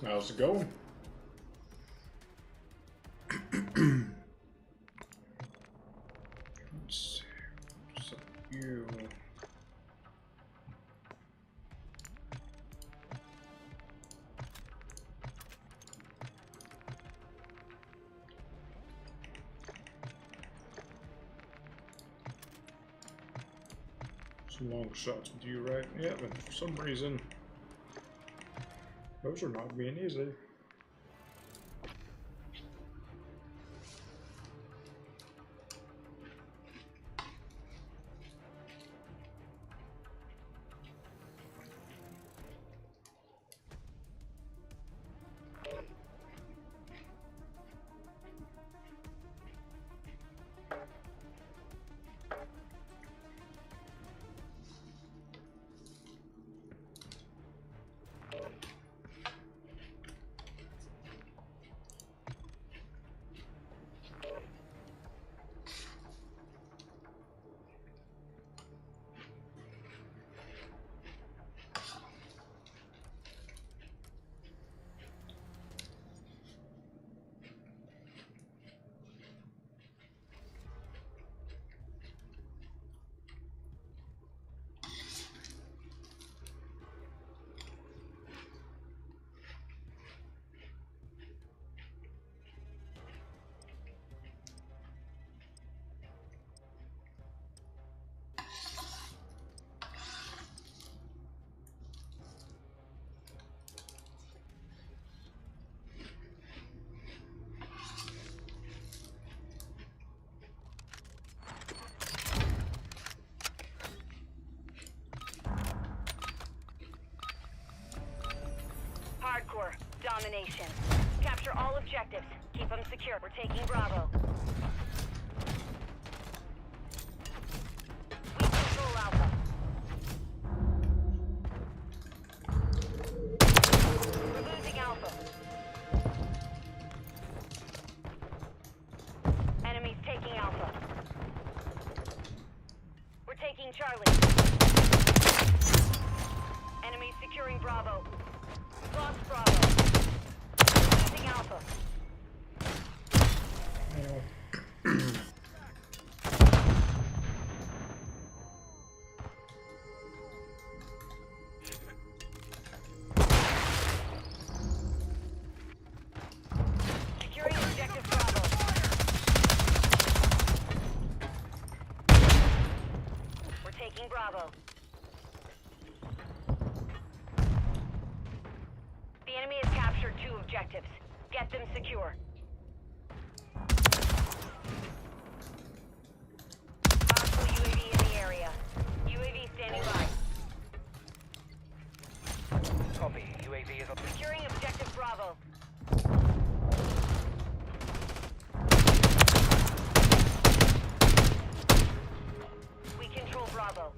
How's it going? Let's see. What's up with you? Some long shots with you, right? Yeah, but for some reason, those are not being easy. Hardcore domination. Capture all objectives. Keep them secure. We're taking Bravo. We control Alpha. We're losing Alpha. Enemies taking Alpha. We're taking Charlie. Enemies securing Bravo. Lost Bravo. Losing Alpha. Securing objective Bravo. We're taking Bravo. The enemy has captured 2 objectives. Get them secure. Hostile UAV in the area. UAV standing by. Copy. UAV is up. Securing objective Bravo. We control Bravo.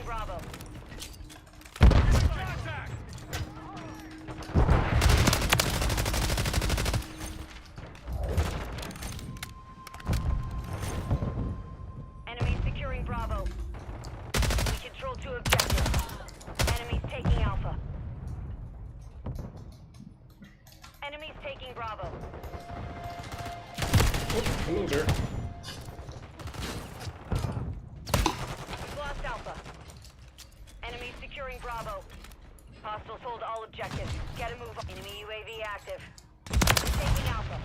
Bravo. Enemies securing Bravo. We control 2 objectives. Enemies taking Alpha. Enemies taking Bravo. Oh, hello there. We've lost Alpha. Enemies securing Bravo. Hostiles hold all objectives. Get a move on. Enemy UAV active. We're taking Alpha.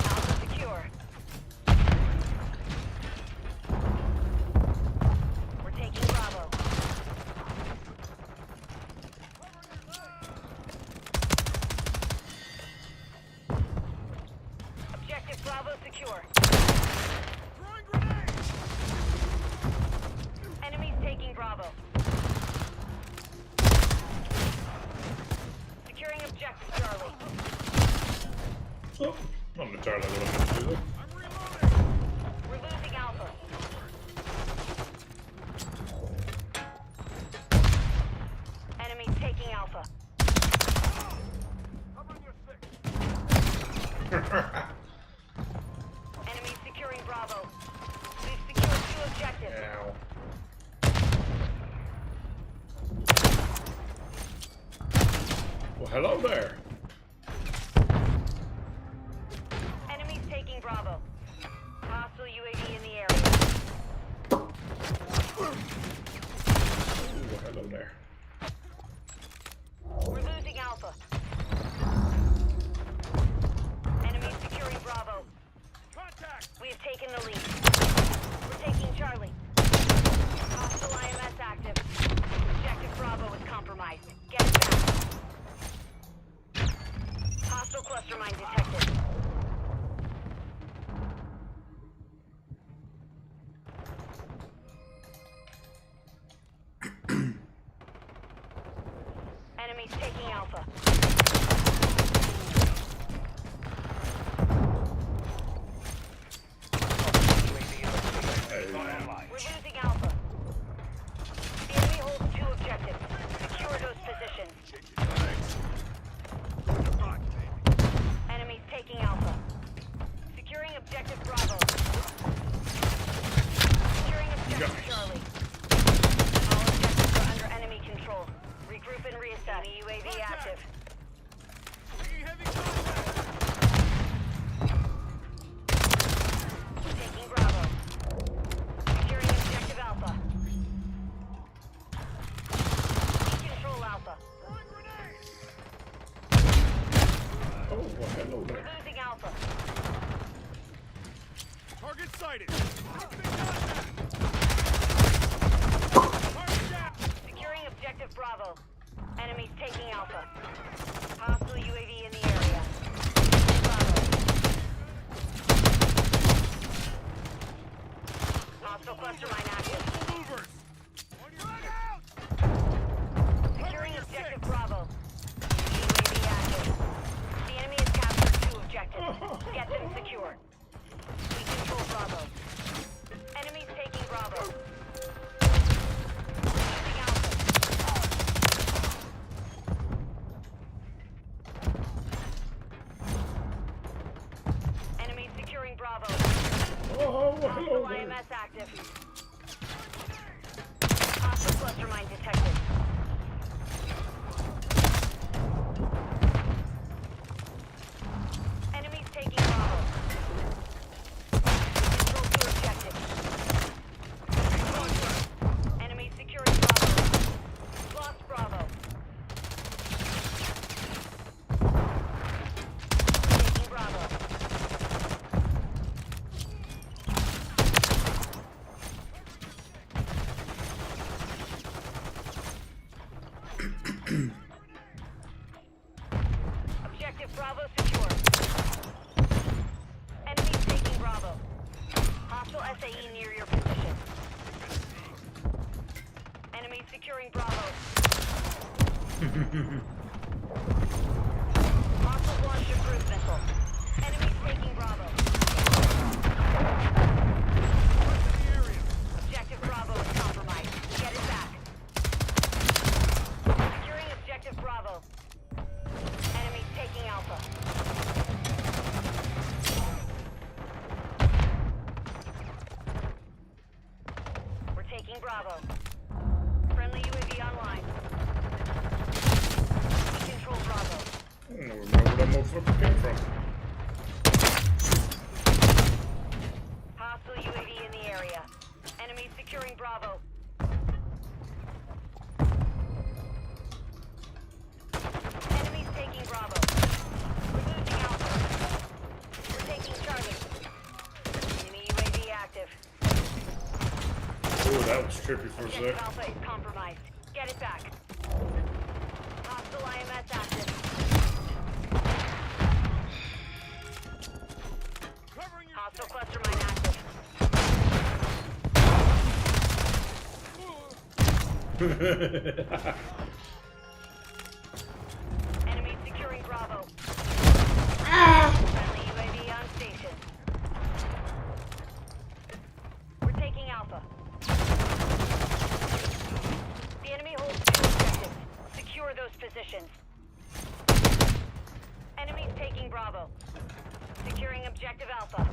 Alpha secure. We're taking Bravo. Objective Bravo secure. Enemies taking Bravo. Securing objective Charlie. Oh, not entirely what I'm going to do though. We're losing Alpha. Bravo. Hostile UAV in the area. Ooh, hello there. We're losing Alpha. Enemy securing Bravo. Contact! We have taken the lead. We're taking Charlie. Hostile IMS active. Objective Bravo is compromised. Get it back. Hostile cluster mine detected. Enemies taking Alpha. UAV is online. We're losing Alpha. The enemy holds 2 objectives. Secure those positions. Enemies taking Alpha. Securing objective Bravo. Securing objective Charlie. All objectives are under enemy control. Regroup and reassess. Enemy UAV active. Taking Bravo. Securing objective Alpha. We control Alpha. Oh, well, hello We're there. losing Alpha. Target sighted. Securing objective Bravo. Enemies taking Alpha. Hostile UAV in the area. Bravo. Hostile cluster mine active. Movers. Securing objective Bravo. UAV active. The enemy has captured 2 objectives. Get them secured. We control Bravo. Enemies taking Bravo. Losing Alpha. Enemies securing Bravo. Oh, well, hello Hostile there. IMS active. Hostile cluster mine detected. Enemies taking Bravo. Control 2 objectives. Enemies securing Bravo. Lost Bravo. Taking Bravo. Objective Bravo secure. Enemies taking Bravo. Hostile SAE near your position. Enemies securing Bravo. Hostile launched a cruise missile. Enemies taking Bravo. Objective Bravo is compromised. Get it back. Securing objective Bravo. Enemies taking Alpha. We're taking Bravo. Friendly UAV online. We control Bravo. I don't know where that motherfucker came from. Hostile UAV in the area. Enemies securing Bravo. Enemies taking Bravo. We're losing Alpha. We're taking Charlie. Enemy UAV active. Oh, that was trippy for a Objective sec. Alpha is compromised. Get it back. Hostile IMS active. Hostile cluster mine active. Enemy securing Bravo. Friendly UAV on station. We're taking Alpha. The enemy holds 2 objectives. Secure those positions. Enemies taking Bravo. Securing objective Alpha.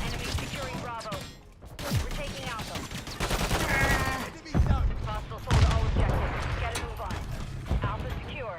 Enemy securing Bravo. We're taking Alpha. Hostiles hold all objectives. Get a move on. Alpha secure.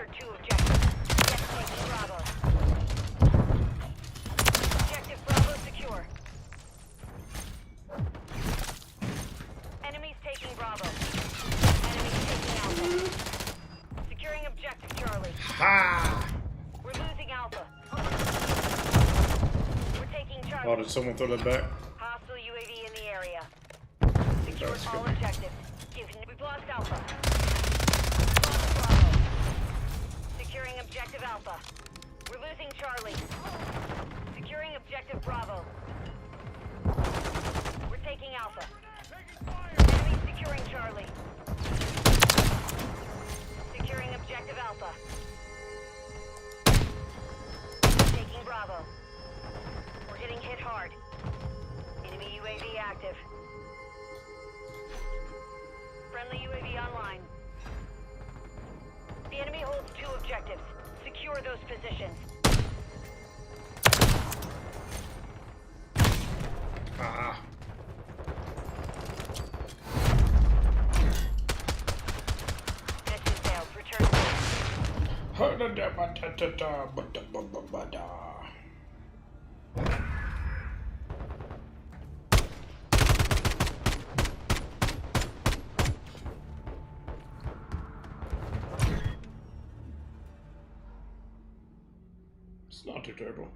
captured 2 objectives. Get taking Bravo. Objective Bravo secure. Enemies taking Bravo. Enemies taking Alpha. Securing objective Charlie. Ha! We're losing Alpha. We're taking Charlie. Oh, did someone throw that back? Hostile UAV in the area. Secure all objectives. We've lost Alpha. Lost Bravo. Securing objective Alpha. We're losing Charlie. Securing objective Bravo. We're taking Alpha. Enemy securing Charlie. Securing objective Alpha. Taking Bravo. We're getting hit hard. Enemy UAV active. Friendly UAV online. The enemy holds 2 objectives. Secure those positions. Ah. Mission failed. Return safe. It's not too terrible.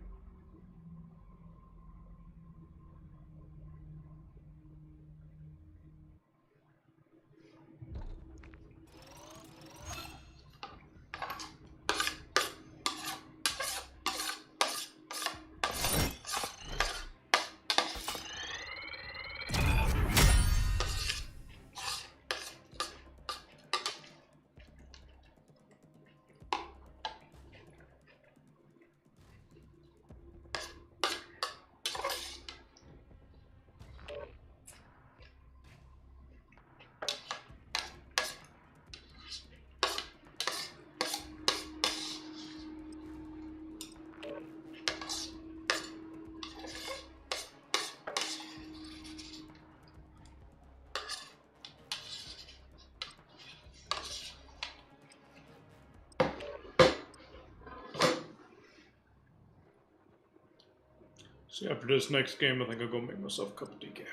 So after this next game, I think I'll go make myself a cup of decaf.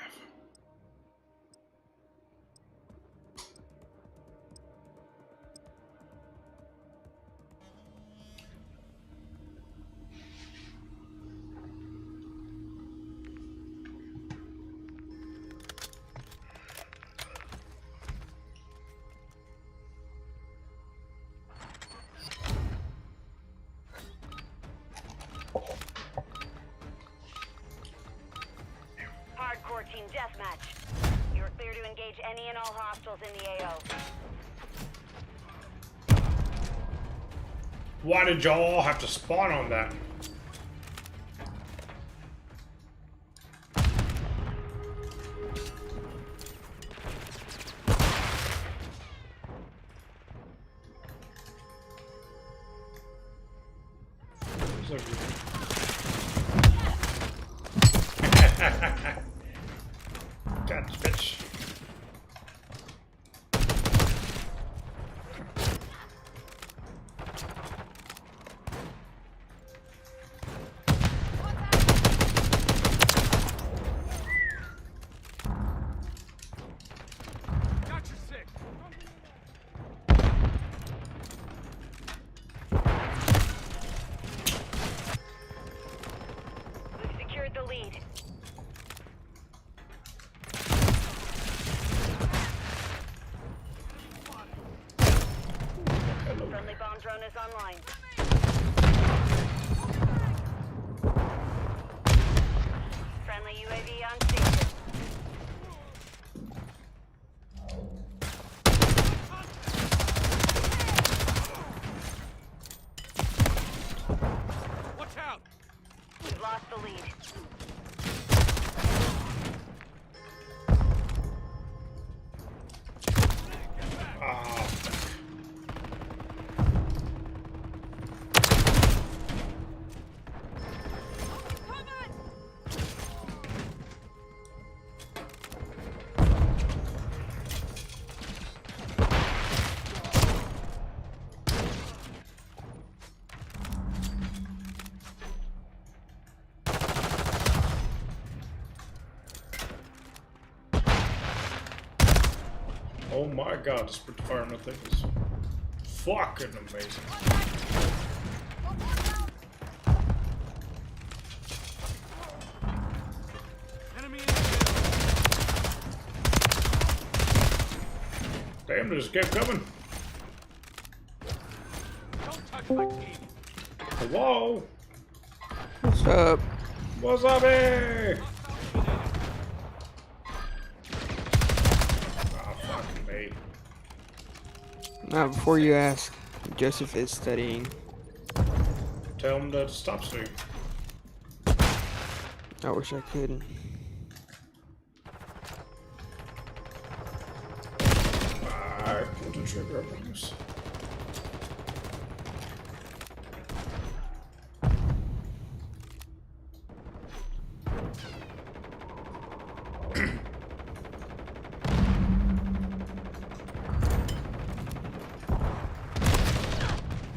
Hardcore team deathmatch. You're clear to engage any and all hostiles in the AO. Why did y'all have to spawn on that? Gotcha, bitch. Gotcha, 6. We've secured the lead. Friendly bomb drone is online. Friendly UAV on station. Watch out! We've lost the lead. Ah. Oh my god, this sprint fireman thing is fucking amazing. Enemy in the Damn, they just kept coming. Don't touch my team. Hello? What's up? What's up, eh? Ah, fucking me. Not before you ask. Joseph is studying. Tell him to stop studying. I wish I could. Alright, pull the trigger up on this.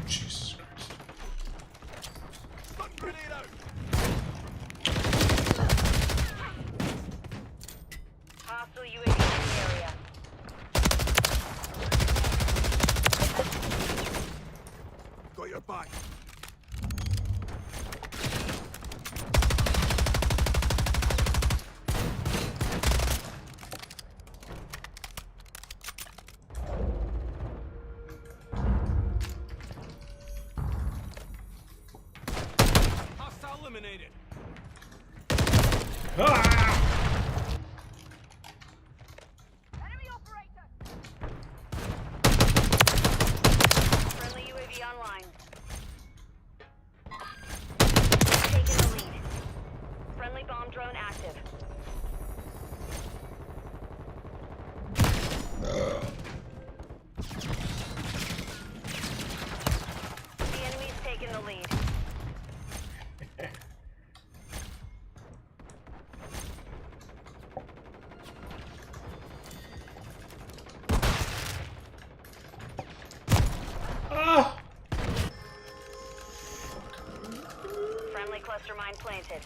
Jesus Christ. Stun grenade out. Hostile UAV in the area. Got your back. Hostile eliminated. Ah! Enemy operator. Friendly UAV online. Taking the lead. Friendly bomb drone active. The enemy's taking the lead. Ah! Friendly cluster mine planted.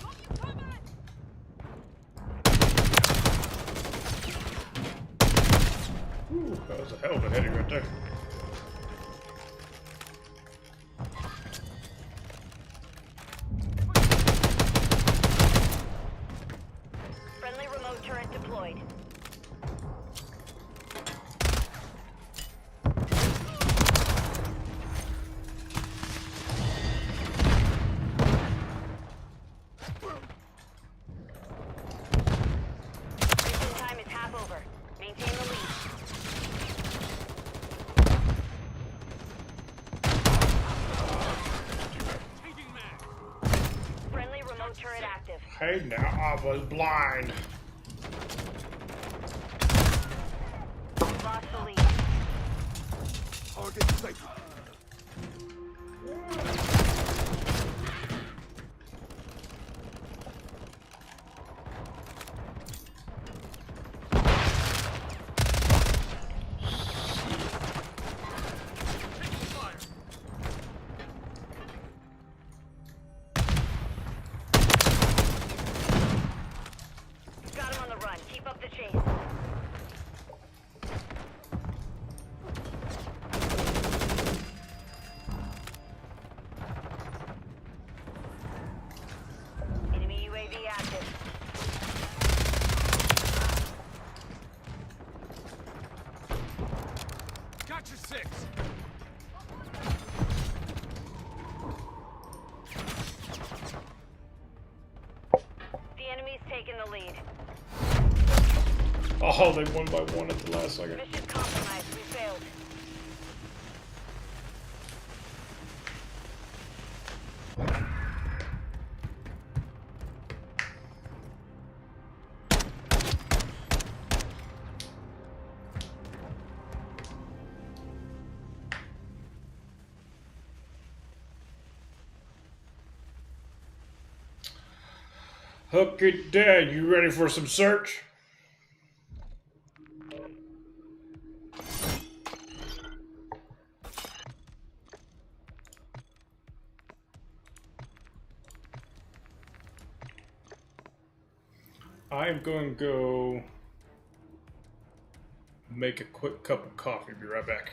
Ooh, that was a hell of a heading right there. Friendly remote turret deployed. Mission time is half over. Maintain the lead. Taking mag. Friendly remote turret active. Hey, now I was blind. Lost the lead. Target sighted. Taking fire. Got him on the run. Keep up the chase. Enemy UAV active. Gotcha 6. The enemy's taking the lead. Oh, they won by one at the last second. Mission compromised. We failed. Hook it dead. You ready for some search? I'm going to go make a quick cup of coffee. Be right back.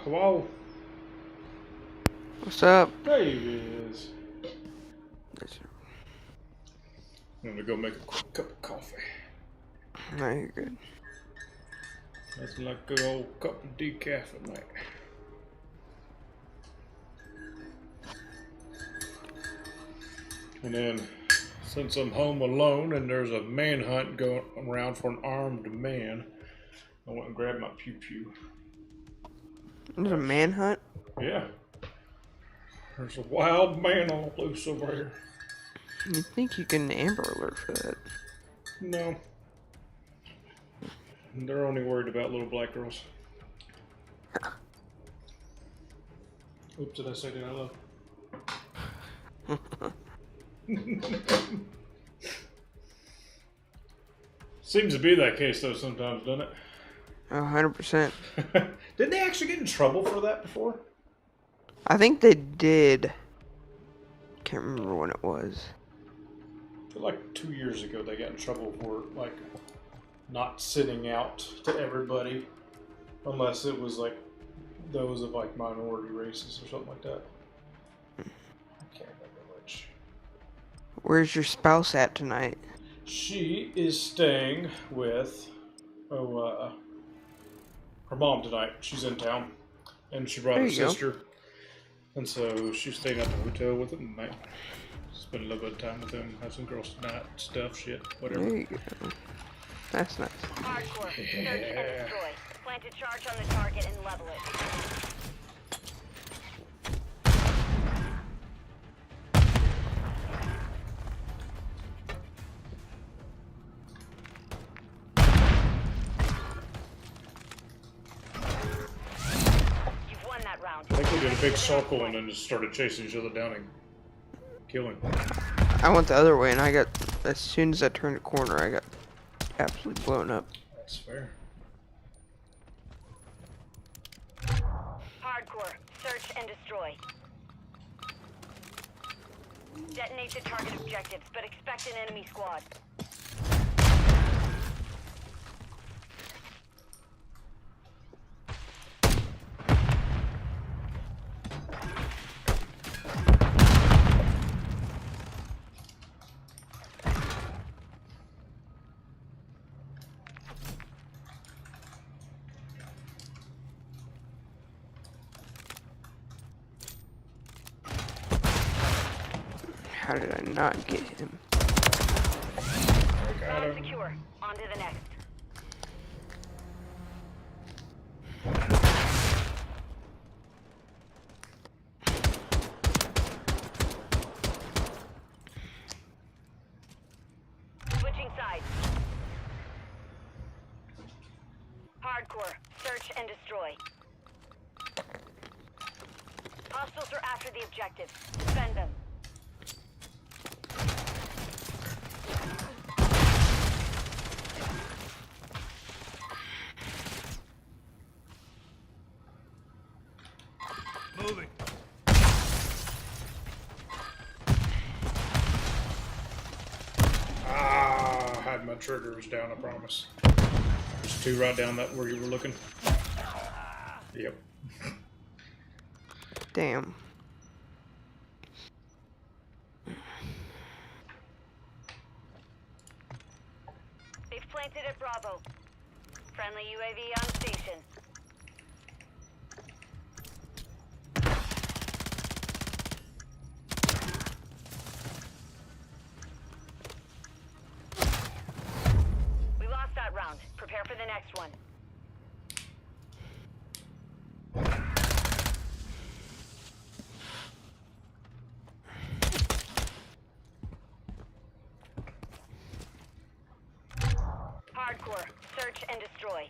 Hello? What's up? There he is. I'm gonna go make a quick cup of coffee. No, you're good. Nothing like a good old cup of decaf at night. And then, since I'm home alone and there's a manhunt going around for an armed man, I went and grabbed my pew-pew. There's a manhunt? Yeah. There's a wild man on the loose over here. You think you get an Amber Alert for that? No. They're only worried about little black girls. Oops, did I say that out loud? Seems to be that case though sometimes, doesn't it? 100%. Didn't they actually get in trouble for that before? I think they did. Can't remember when it was. I feel like 2 years ago they got in trouble for like not sending out to everybody unless it was like those of like minority races or something like that. I can't remember which. Where's your spouse at tonight? She is staying with her mom tonight. She's in town, and she brought her sister, and so she's staying at the hotel with them tonight. Spend a little bit of time with them, have some girls tonight, stuff, shit, whatever. There you go. That's nice. Hardcore. Search and destroy. Plant a charge on the target and level it. You've won that round. I think we did a big circle and then just started chasing each other down and killing. I went the other way and I got, as soon as I turned the corner, I got absolutely blown up. That's fair. Hardcore. Search and destroy. Detonate the target objectives, but expect an enemy squad. How did I not get him? Zone secure. On to the next. Switching sides. Hardcore. Search and destroy. Hostiles are after the objectives. Defend them. Moving. Ah, I had my triggers down, I promise. There's two right down that where you were looking. Yep. Damn. They've planted at Bravo. Friendly UAV on station. We lost that round. Prepare for the next one. Hardcore. Search and destroy.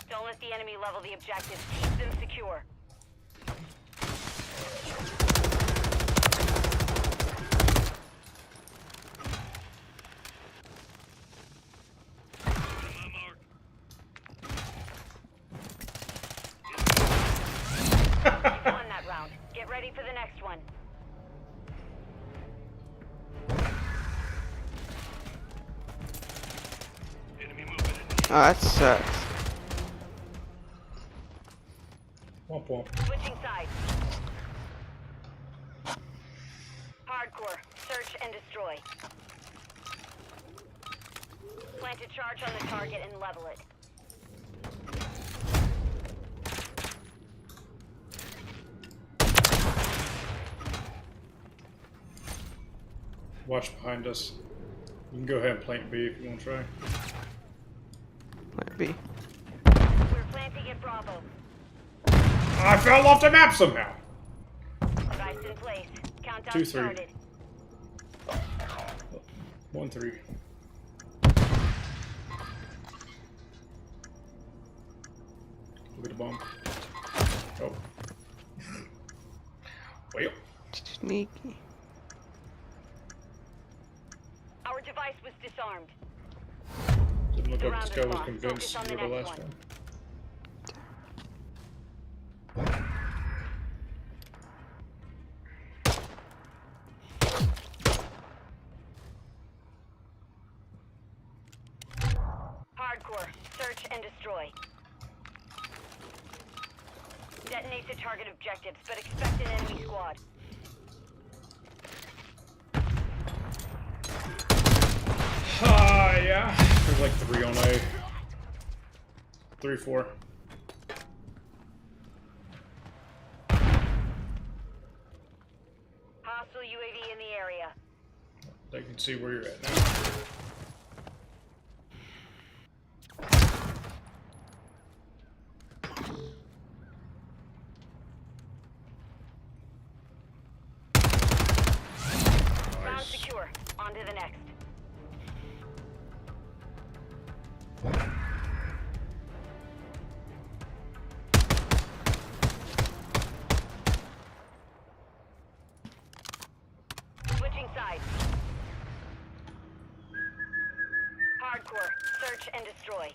Don't let the enemy level the objectives. Keep them secure. You won that round. Get ready for the next one. Enemy movement. Oh, that sucks. Womp womp. Switching sides. Hardcore. Search and destroy. Plant a charge on the target and level it. Watch behind us. You can go ahead and plant B if you want to try. Might be. We're planting at Bravo. I fell off the map somehow. Device in place. Countdown 2-3. started. 1-3. Look at the bomb. Oh. Well. Sneaky. Our device was disarmed. Didn't look like Surround this the guy was spot. convinced Focus on you the were the next last one. one. Hardcore. Search and destroy. Detonate to target objectives, but expect an enemy squad. Yeah. There's like 3 on A. 3-4. Hostile UAV in the area. They can see where you're at now. Round Nice. secure. On to the next. Switching sides. Hardcore. Search and destroy.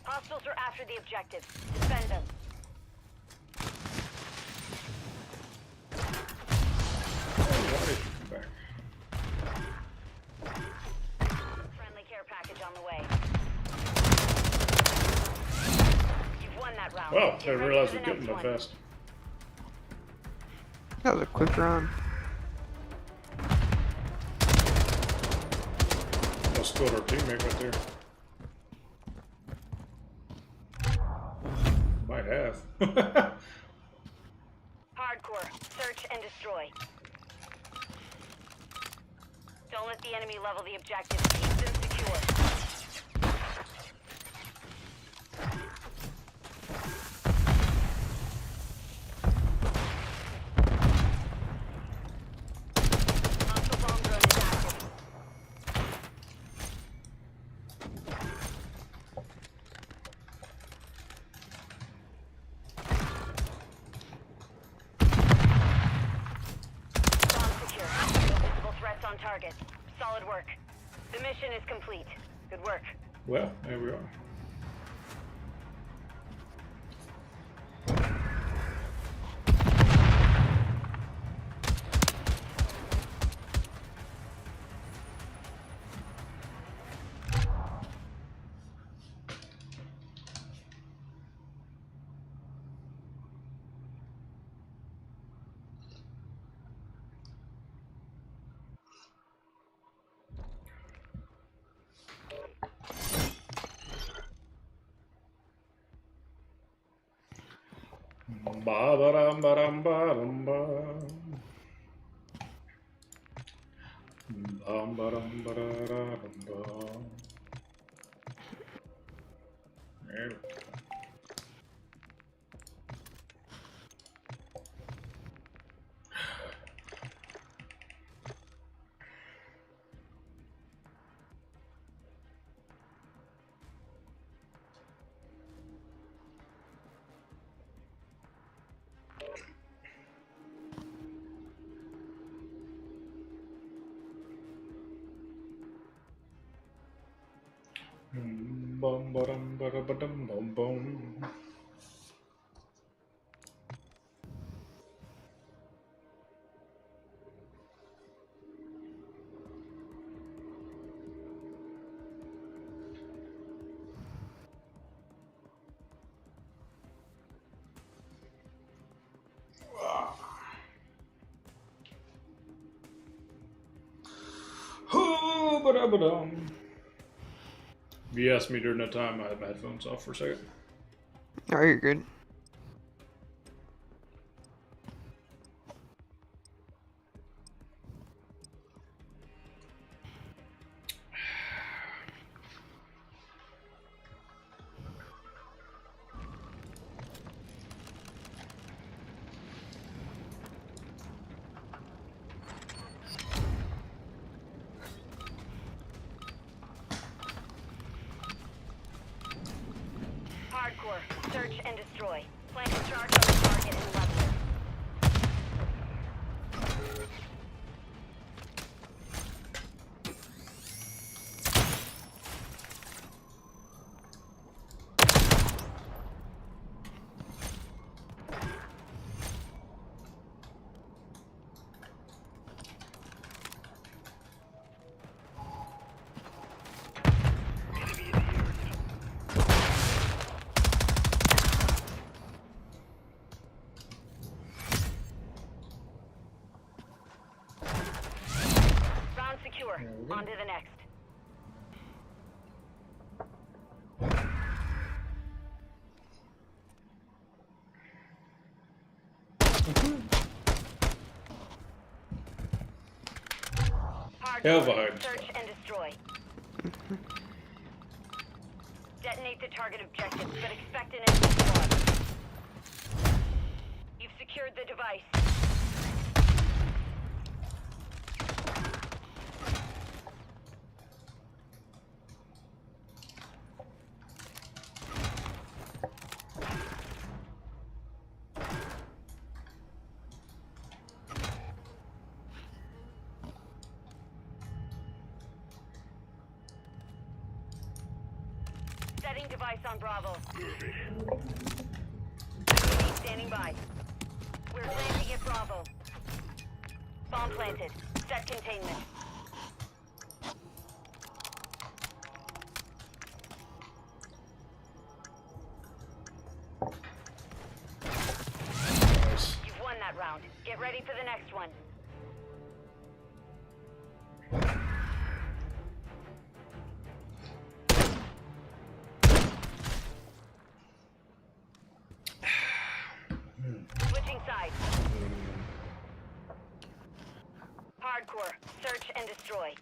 Hostiles are after the objectives. Defend them. Why did you come back? Friendly care package on the way. You've won that round. Well, I Get ready realized for we're the getting next the one. fast. That was a quick round. Almost killed our teammate right there. Might have. Hardcore. Search and destroy. Don't let the enemy level the objectives. Keep them secure. Hostile bomb drone is active. Bomb secure. No visible threats on target. Solid work. The mission is complete. Good work. Well, there we are. Ba-ba-dum-ba-dum-ba-dum-ba. Bum-ba-dum-ba-da-da-dum-ba. There we go. Bum ba dum ba da ba dum bum bum. Ba-ba-da-ba-dum. If you asked me during that time, I had my headphones off for a second. Oh, you're good. Hardcore. Search and destroy. Plant a charge on the target and level it. Round secure. On to the next. Hell Hardcore. behind. Search and destroy. Detonate the target objectives, but expect an enemy squad. You've secured the device. Setting device on Bravo. Enemy standing by. We're landing at Bravo. Bomb planted. Set containment. Nice. You've won that round. Get ready for the next one. Switching sides. Hardcore. Search and destroy.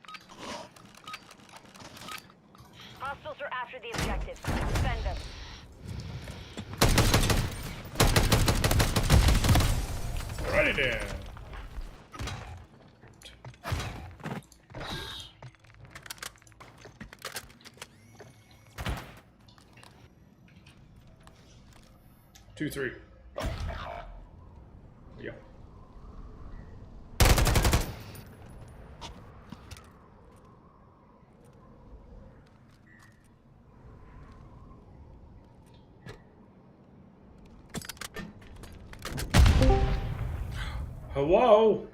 Hostiles are after the objectives. Defend them. Ready down. Two, three. Yeah. Hello?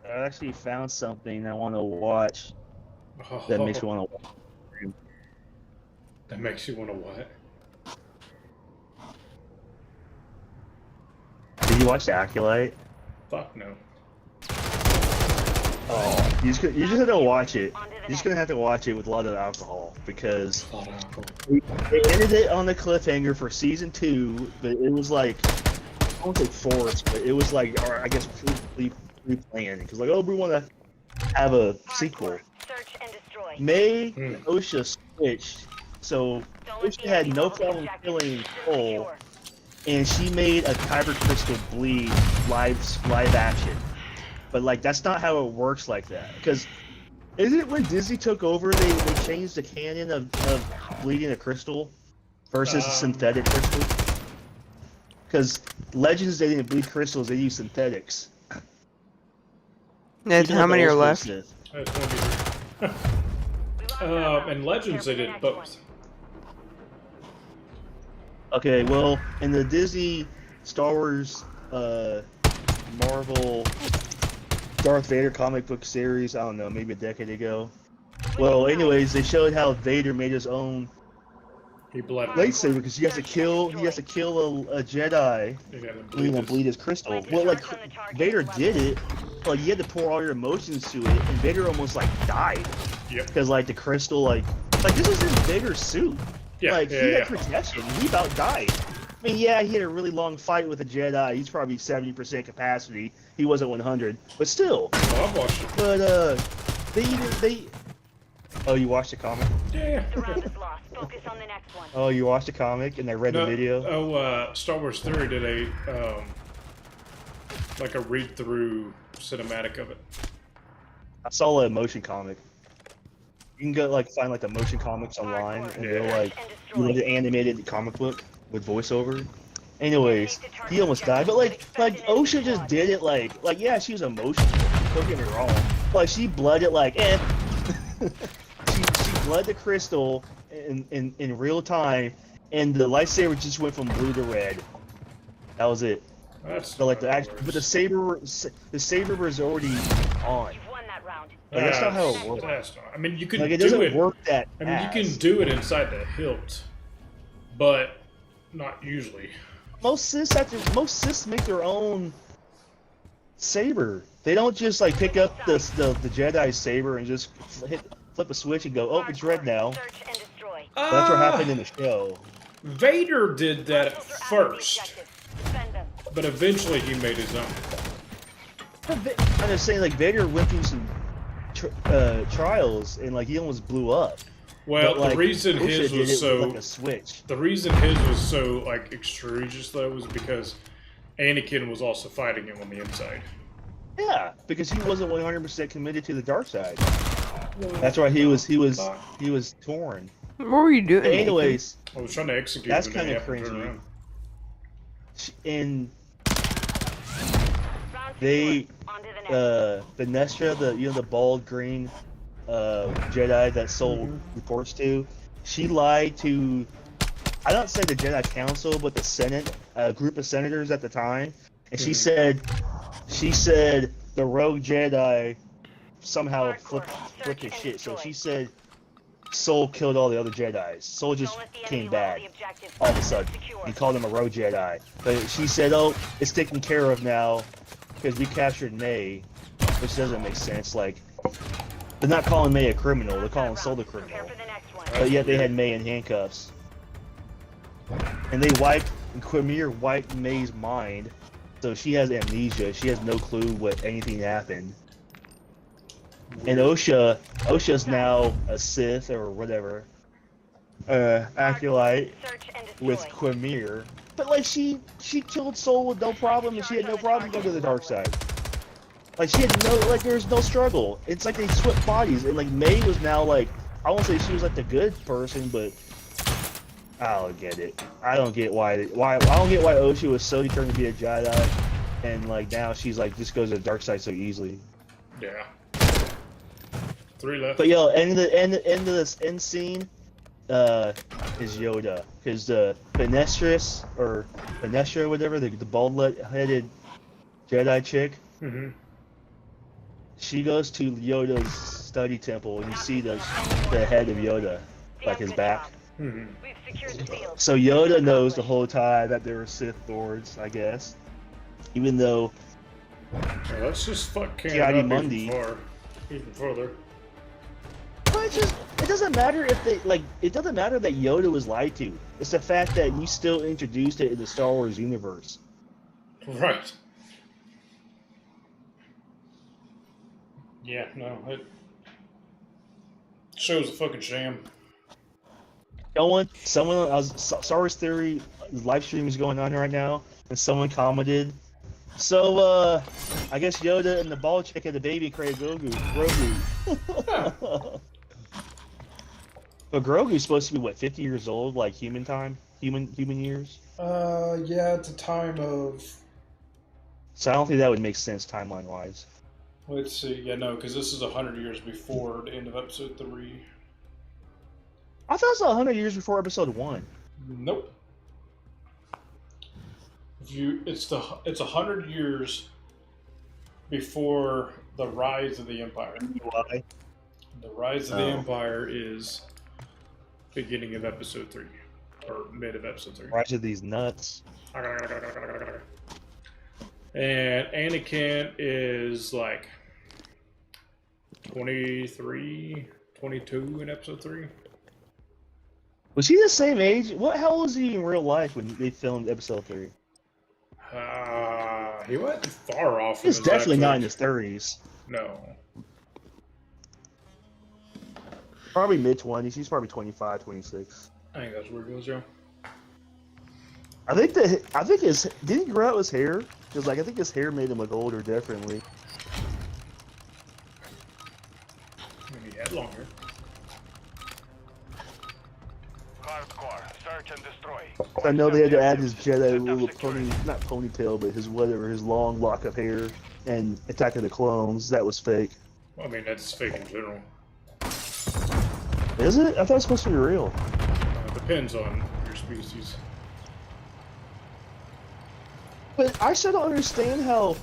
I actually found something I want to watch that makes me want to watch. That makes you want to what? Did you watch the Acolyte? Fuck no. Oh, you just have to watch it. You're just gonna have to watch it with a lot of alcohol because they ended it on the cliffhanger for season 2, but it was like I won't say forced, but it was like, or I guess pre-planned because like, oh, we want to have a sequel. Search and destroy. May and OSHA switched, so OSHA had no problem killing Cole, and she made a Kyber Crystal bleed live action. But like that's not how it works like that. Because isn't it when Disney took over they changed the canon of bleeding a crystal versus a synthetic crystal? Because Legends they didn't bleed crystals, they used synthetics. Ned, how many are left? And Legends they did both. Okay, well, in the Disney Star Wars Marvel Darth Vader comic book series, I don't know, maybe a decade ago. Well, anyways, they showed how Vader made his own lightsaber because he has to kill a Jedi, bleed his crystal. Well, like Vader did it, like you had to pour all your emotions to it, and Vader almost like died. Yep. Because like the crystal, like this is his Vader suit. Yeah. Like yeah, he yeah. had protection. He about died. I mean, yeah, he had a really long fight with a Jedi. He's probably 70% capacity. He wasn't 100, but still. Oh, I've watched it. But they. Oh, you watched the comic? Yeah. The round is lost. Focus on the next one. Oh, you watched the comic and I read the video. Oh, Star Wars Theory did a like a read through cinematic of it. I saw a motion comic. You can go like find like the motion comics online, and they're like the animated comic book with voiceover. Anyways, he almost died, but like OSHA just did it like yeah, she was emotional. Don't get me wrong. Like she blooded like she bled the crystal in real time, and the lightsaber just went from blue to red. That was it. That's So like but the saber was already on. You've won that round. Like, that's not how it works. That's not, I mean, you can Like it do doesn't it. work that I mean, you fast. can do it inside the hilt, but not usually. Most Siths make their own saber. They don't just like pick up the Jedi saber and just flip a switch and go, oh, it's red now. Search and destroy. That's what happened in the show. Vader did that at Hostiles are out of the first, objective. Defend them. but eventually he made his own. I'm just saying, like Vader went through some trials and like he almost blew up. Well, But, like, the reason Osha his did was it so with, like a switch. the reason his was so like egregious though was because Anakin was also fighting him on the inside. Yeah, because he wasn't 100% committed to the dark side. That's why he was torn. What were you doing? But anyways, I was trying to execute. That's it, and kinda he happened to turn cringy. around. and Round they secured. On to the next. Venestra, the bald green Jedi that Soul reports to, she lied to, I don't say the Jedi Council, but the Senate, a group of senators at the time, and she said the rogue Jedi somehow flipped his shit. So she said Soul killed all the other Jedis. Soul just Don't let the came enemy bad level the objective. all of a sudden. Secure. He called him a rogue Jedi. But she said, oh, it's taken care of now because we captured May, which doesn't make sense. Like, they're not calling May a criminal, they're calling Soul the criminal. Prepare for the next one. But yet they had May in handcuffs. And Quimir wiped May's mind, so she has amnesia. She has no clue what anything happened. And Osha's now a Sith or whatever, acolyte Search and destroy. with Quimir. But like she killed Soul with no problem, and she had no problem going to the dark side. Like she had there's no struggle. It's like they switched bodies, and like May was now like, I won't say she was like the good person, but I don't get it. I don't get why Osha was so determined to be a Jedi, and like now she's like just goes to the dark side so easily. Yeah. 3 left. But yo, end of this end scene is Yoda, because the Venestra or whatever, the bald-headed Jedi chick, she goes to Yoda's study temple, and you see the head of Yoda, like his back. We've secured the field. So Yoda knows the whole time that there were Sith Lords, I guess, even though Yeah, let's just fuck Canada Kiadi up Mundi. even further. But it doesn't matter if it doesn't matter that Yoda was lied to. It's the fact that you still introduced it in the Star Wars universe. Right. Yeah, no, it shows a fucking sham. Star Wars Theory live stream is going on right now, and someone commented, so I guess Yoda and the bald chick had a baby created Grogu. But Grogu's supposed to be what, 50 years old, like human years? Yeah, at the time of... So I don't think that would make sense timeline wise. Let's see, yeah, no, because this is 100 years before the end of episode 3. I thought it was 100 years before episode 1. Nope. It's 100 years before the rise of the Empire. Why? The rise of the Empire is beginning of episode 3, or mid of episode 3. Rise of these nuts. And Anakin is like 23, 22 in episode 3. Was he the same age? How old was he in real life when they filmed episode 3? He wasn't far off. He's from his definitely not in actual- his 30s. No. Probably mid-20s. He's probably 25, 26. I think that's where it goes, Joe. I think his did he grow out his hair? Because like I think his hair made him look older differently. Maybe he had longer. Hardcore. Search and destroy. I know they had to add his Jedi little not ponytail, but his long lock of hair and Attack of the Clones. That was fake. Well, I mean, that's fake in general. Is it? I thought it was supposed to be real. Depends on your species. But I still don't understand how.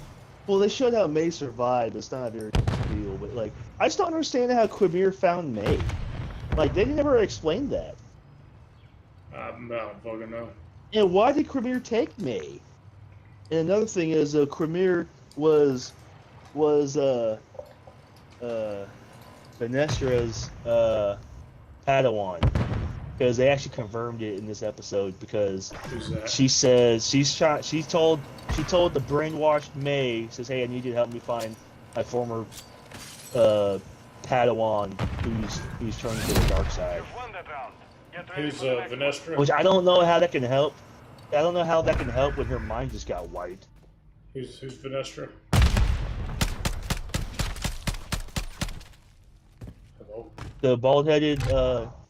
Well, they showed how May survived. It's not a very big deal, but like, I just don't understand how Quimir found May. Like, they never explained that. I don't fucking know. And why did Quimir take May? And another thing is, Quimir was Venestra's Padawan, because they actually confirmed it in this episode. Because Who's that? she says she told the brainwashed May, says, "Hey, I need you to help me find my former Padawan who's turning to the dark side." Won that round. Get ready Who's for the next one. Venestra? Which I don't know how that can help. I don't know how that can help when her mind just got wiped. Who's Venestra? Hello? The bald-headed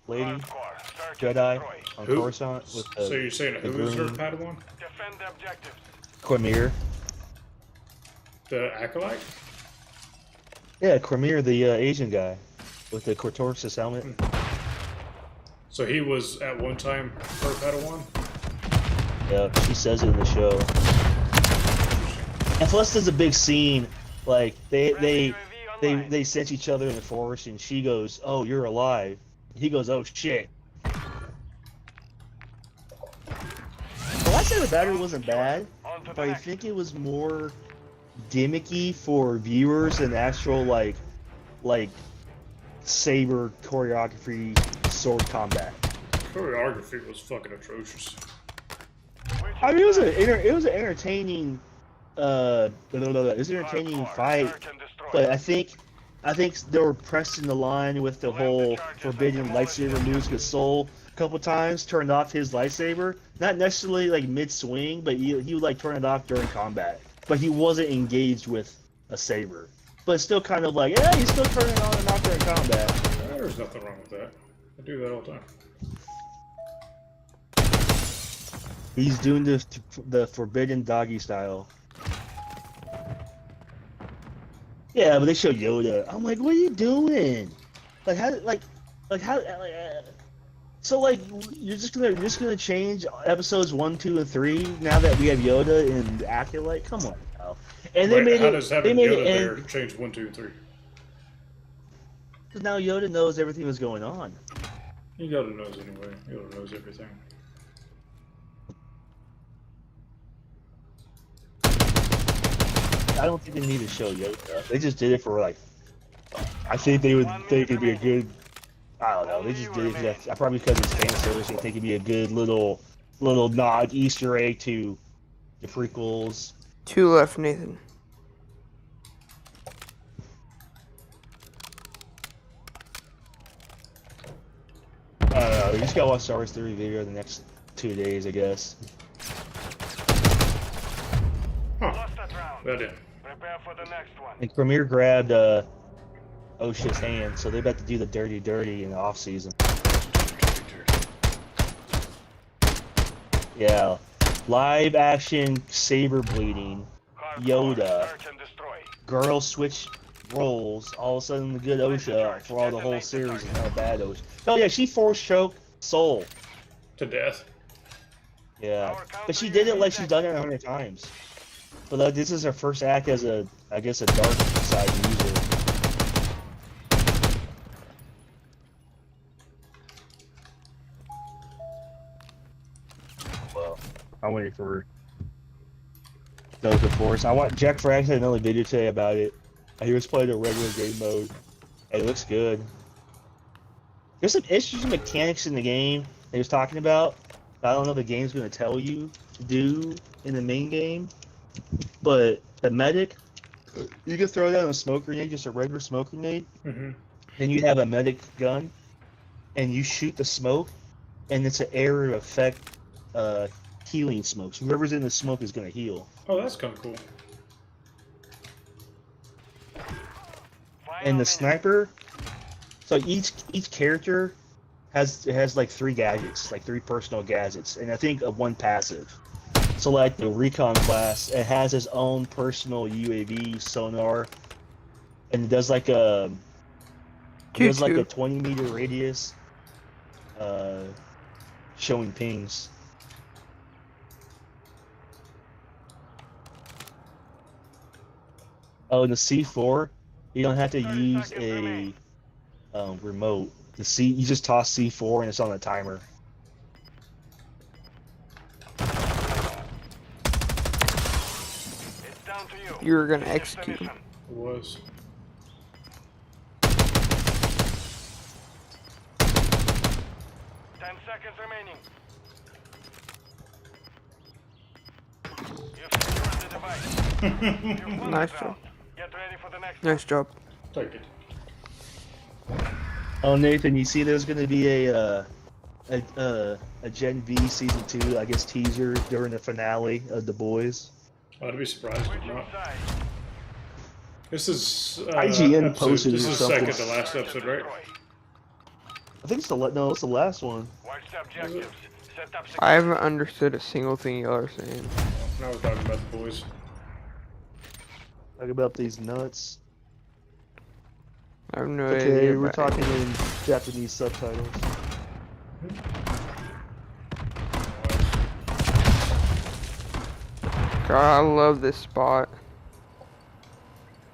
lady Hardcore. Search and Jedi destroy. on Who? Coruscant with So you're saying the who is her green- Padawan? Defend the objectives. Quimir. The Acolyte? Yeah, Quimir, the Asian guy with the Cortorsis helmet. So he was at one time her Padawan? Yeah, she says it in the show. And plus, there's a big scene. Like they sense each other in the forest, and she goes, "Oh, you're alive." He goes, "Oh shit." The lightsaber battery wasn't bad, On to the but I next. think it was more gimmicky for viewers than actual like saber choreography, sword combat. Choreography was fucking atrocious. I mean, it was an entertaining fight, Search and destroy. but I think they were pressing the line with the whole forbidden lightsaber moves. Because Soul a couple times turned off his lightsaber, not necessarily like mid-swing, but he would like turn it off during combat. But he wasn't engaged with a saber, but it's still kind of like, yeah, he's still turning it on and off during combat. There's nothing wrong with that. I do that all the time. He's doing the forbidden doggy style. Yeah, but they show Yoda. I'm like, what are you doing? Like how? So like you're just gonna change episodes 1, 2, and 3 now that we have Yoda and Acolyte? Come on now. And they made how it. does They having made Yoda it there end. change 1, 2, and 3? Because now Yoda knows everything that's going on. Yoda knows anyway. Yoda knows everything. I don't think they need to show Yoda. They just did it for like. I think they would think it'd be a good. I don't know. They just did it because probably because it's fan service. They think it'd be a good little nod, Easter egg to the prequels. 2 left, Nathan. I don't know. You just gotta watch Star Wars 3 video the next 2 days, I guess. Huh. Lost that round. That in. Prepare for the next one. And Premier grabbed Osha's hand, so they're about to do the dirty in the off season. Yeah, live action saber bleeding. Hardcore. Yoda. Search and destroy. Girls switch roles. All of a sudden, the good Osha for all the whole series is now bad Osha. Oh yeah, she force choked Soul. To death. Yeah, but she did it like she's done it 100 times. But like, this is her first act as a dark side user. Well, I'm waiting for Delta Force. I want Jack Frank had another video today about it. He was playing a regular game mode. And it looks good. There's some interesting mechanics in the game that he was talking about. I don't know if the game's going to tell you to do in the main game. But the medic, you can throw down a smoke grenade, just a regular smoke grenade. Mm-hmm. Then you have a medic gun, and you shoot the smoke, and it's an area effect healing smoke. So whoever's in the smoke is going to heal. Oh, that's kind of cool. And the sniper, so each character has like 3 gadgets, like 3 personal gadgets, and I think of 1 passive. So like the recon class, it has its own personal UAV sonar, and it does like a 20-meter radius, showing pings. Oh, and the C4, you don't have to use a remote. You just toss C4 and it's on a timer. It's down to you. You were gonna Finish the execute him. mission. It was. 10 seconds remaining. You've secured the device. You've won Nice the job. round. Get ready for the next Nice job. Take it. Oh, Nathan, you see there's going to be a Gen V Season 2, I guess, teaser during the finale of The Boys. I'd be surprised if Switching not. sides. This is IGN episode, posted this or is something. second to last episode, right? I think it's the it's the last one. Watch the objectives. Set up I haven't understood a single thing y'all are saying. Now we're talking about the boys. Talk about these nuts. I have no Okay, idea. we're about talking in Japanese subtitles. God, I love this spot.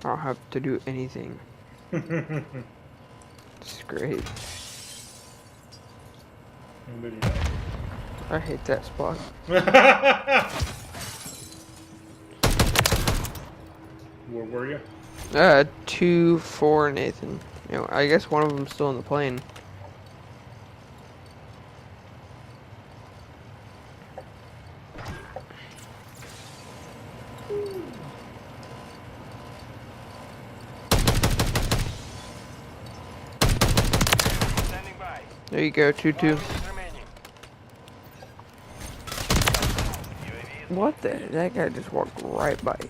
I don't have to do anything. It's great. And then I hate that spot. Where were you? 2-4, Nathan. You know, I guess one of them's still in the plane. Standing by. There you go, 2-2. Minutes remaining. UAV is What the? That guy just walked right by you.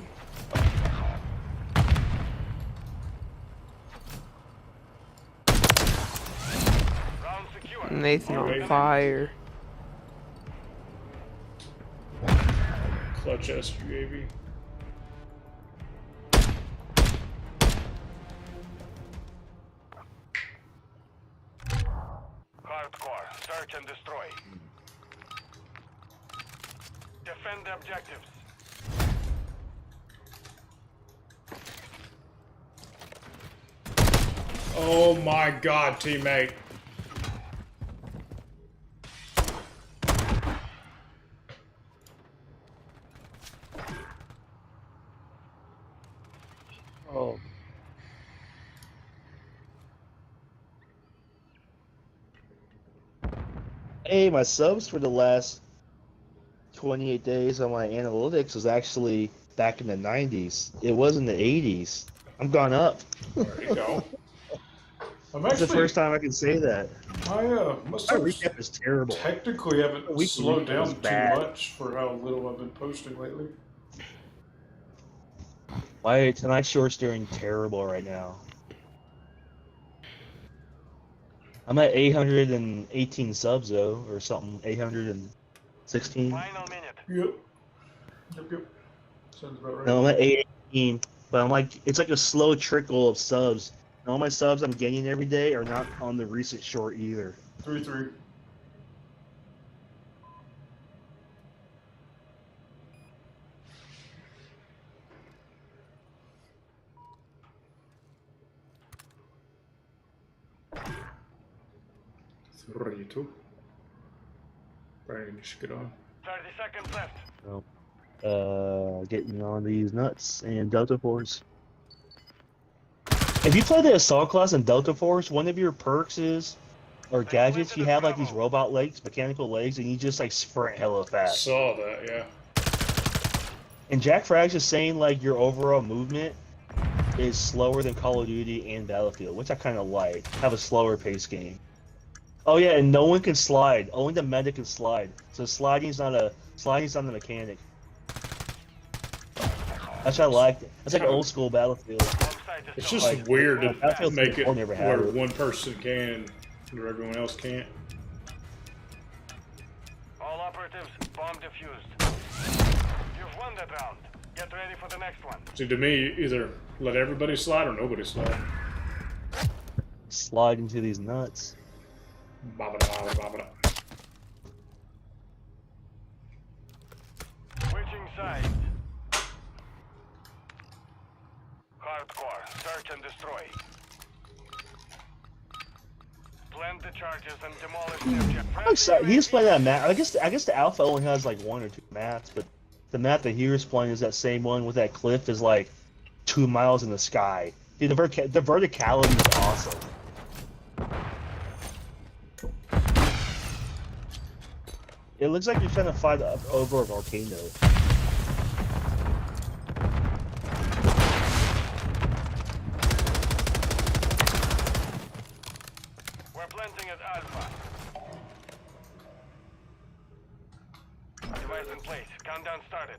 round secure. Nathan on Amazing. fire. Clutch SUAV. Hardcore. Search and destroy. Defend the objectives. Oh my god, teammate. Oh. Hey, my subs for the last 28 days on my analytics was actually back in the 90s. It was in the 80s. I'm gone up. There you go. I'm It's the actually, first time I can say that. my My subs recap is terrible. technically haven't Weekly slowed recap is down too bad. much for how little I've been posting lately. My Tonight Short's doing terrible right now. I'm at 818 subs though, or something. 816. Final minute. Yep. Yep. Sounds about right. No, I'm at 818. But I'm like, it's like a slow trickle of subs. And all my subs I'm gaining every day are not on the recent short either. 3-3. Three, two. Brian, you should get on. 30 seconds left. No. Getting on these nuts and Delta Force. If you play the Assault class in Delta Force, one of your perks is, or gadgets, you have like these robot legs, mechanical legs, and you just like sprint hella fast. Saw that, yeah. And Jack Frags is saying like your overall movement is slower than Call of Duty and Battlefield, which I kind of like. Have a slower pace game. Oh yeah, and no one can slide. Only the medic can slide. So sliding's not a mechanic. That's what I like. That's like old school Battlefield. It's just Like, weird to Battlefield's make it before never had where it. one person can and everyone else can't. All operatives, bomb defused. You've won that round. Get ready for the next one. See, to me, either let everybody slide or nobody slide. Slide into these nuts. Ba-ba-da-ba-ba-da. Switching sides. Hardcore. Search and destroy. Plant the charges and demolish the objective. I'm sorry, he was playing that map. I guess the Alpha only has like 1 or 2 maps, but the map that he was playing is that same one with that cliff is like 2 miles in the sky. Dude, the verticality is awesome. It looks like you're trying to fight over a volcano. We're planting at Alpha. Device in place. Countdown started.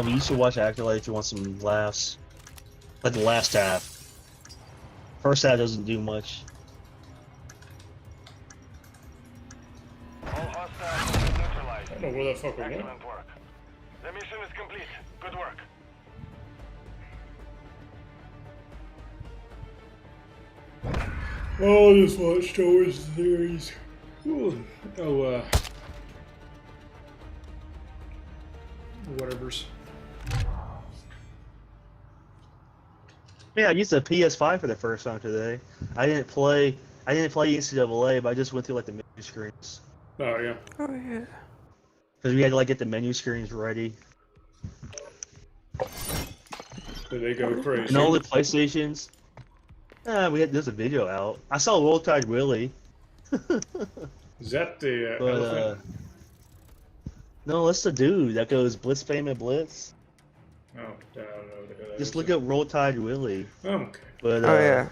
You should watch Acolyte if you want some laughs. Like the last half. First half doesn't do much. All hostiles neutralized. I don't know where the fuck we went. Excellent work. The mission is complete. Good work. Oh, I just watched Star Wars series. Ooh. Oh, whatever's. Yeah, I used a PS5 for the first time today. I didn't play NCAA, but I just went through like the menu screens. Oh, yeah. Oh yeah. Because we had to like get the menu screens ready. Did they go crazy? And all the PlayStations. There's a video out. I saw Roll Tide Willie. Is that the But, elephant? no, that's the dude that goes Blitz Fame and Blitz. Oh, I don't know. Who that Just is. look up Roll Tide Willie. Okay. But, Oh yeah.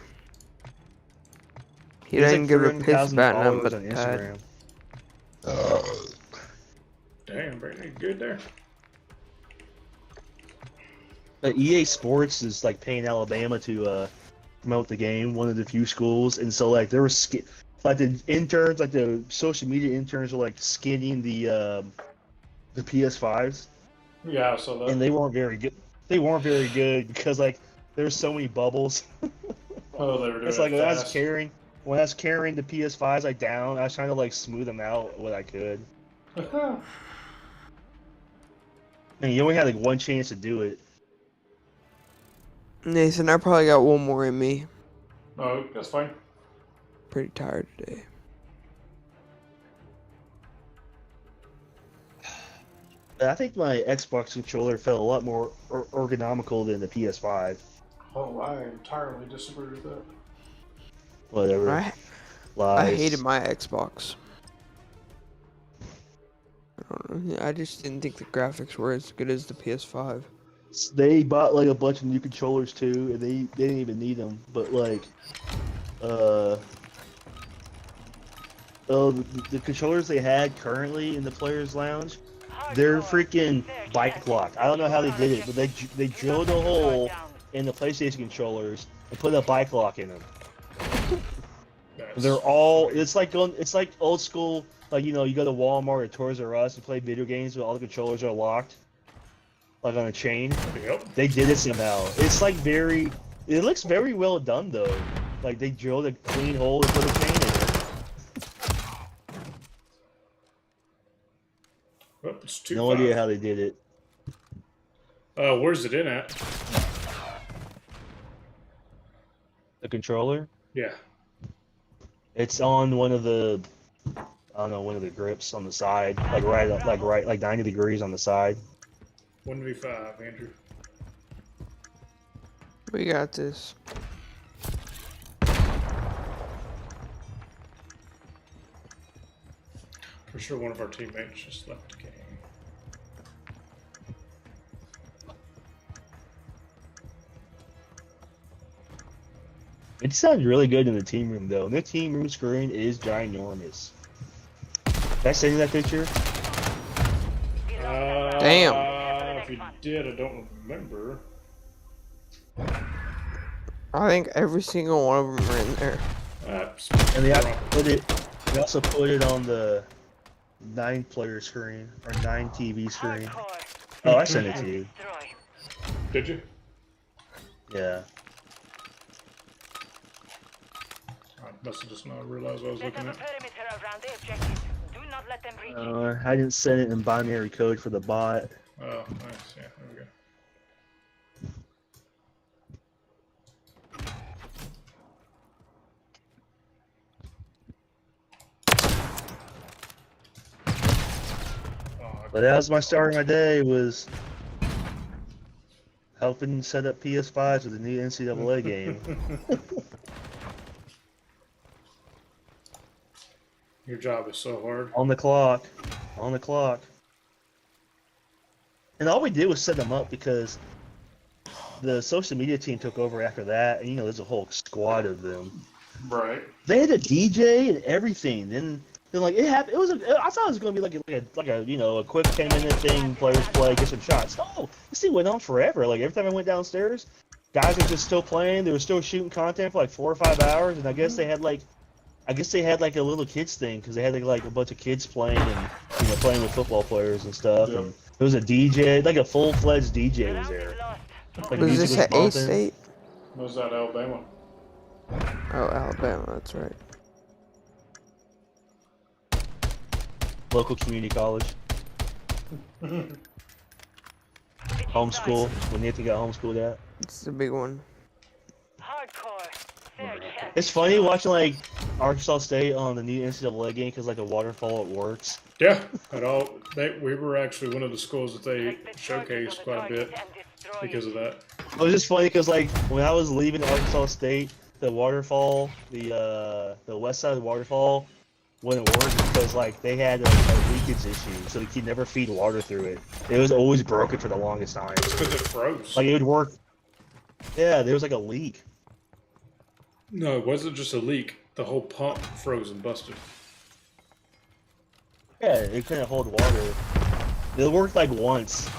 He he's didn't like give a 300,000 piss about him, followers but on Tad. Instagram. Damn, Brittany, good there. But EA Sports is like paying Alabama to promote the game, one of the few schools, and so like there was like the interns, like the social media interns were like skinning the PS5s, Yeah, I saw that. and they weren't very good. They weren't very good because like there's so many bubbles. Oh, they were doing It's like it when I was fast. carrying the PS5s like down, I was trying to like smooth them out what I could. And you only had like one chance to do it. Nathan, I probably got one more in me. Oh, that's fine. Pretty tired today. But I think my Xbox controller felt a lot more ergonomical than the PS5. Oh, I entirely disagree with that. Whatever. I Lies. hated my Xbox. I don't know. I just didn't think the graphics were as good as the PS5. They bought like a bunch of new controllers too, and they didn't even need them. But like, the controllers they had currently in the players' lounge, they're freaking bike locked. I don't know how they did it, but they drilled a hole in the PlayStation controllers and put a bike lock in them. They're all. It's like old school. Like, you know, you go to Walmart or Toys R Us and play video games, but all the controllers are locked, like on a chain. Yep. They did it somehow. It's like very. It looks very well done though. Like they drilled a clean hole and put a chain in it. Oh, it's 2-5. No idea how they did it. Where's it in at? The controller. Yeah. It's on one of the I don't know, one of the grips on the side, like 90 degrees on the side. 1v5, Andrew. We got this. For sure one of our teammates just left the game. It sounds really good in the team room though. And the team room screen is ginormous. Did I send you that picture? Damn. If you did, I don't remember. I think every single one of them are in there. And they also put it on the 9-player screen or 9 TV screen. Oh, I sent it to you. Did you? Yeah. I must have just not realized what I was looking at. I didn't send it in binary code for the bot. Oh, nice. Yeah, there we go. But that was my start of my day, was helping set up PS5s with the new NCAA game. Your job is so hard. On the clock. On the clock. And all we did was set them up because the social media team took over after that, and there's a whole squad of them. Right. They had a DJ and everything. Then like it happened. I thought it was gonna be like a quick 10-minute thing. Players play, get some shots. No, this thing went on forever. Like every time I went downstairs, guys were just still playing. They were still shooting content for like 4 or 5 hours, and I guess they had like a little kids thing because they had like a bunch of kids playing and playing with football players and stuff. Yep. And there was a DJ, like a full-fledged DJ was there. Like Was this at A-State? Was that Alabama? Oh, Alabama, that's right. Local community college. Homeschool, when Nathan got homeschooled at. It's the big one. It's funny watching like Arkansas State on the new NCAA game because like the waterfall works. Yeah, we were actually one of the schools that they showcased quite a bit because of that. It was just funny because like when I was leaving Arkansas State, the waterfall, the west side of the waterfall wouldn't work because like they had a leakage issue, so they could never feed water through it. It was always broken for the longest time. It's because it froze. Like it would work. Yeah, there was like a leak. No, it wasn't just a leak. The whole pump froze and busted. Yeah, it couldn't hold water. It worked like once.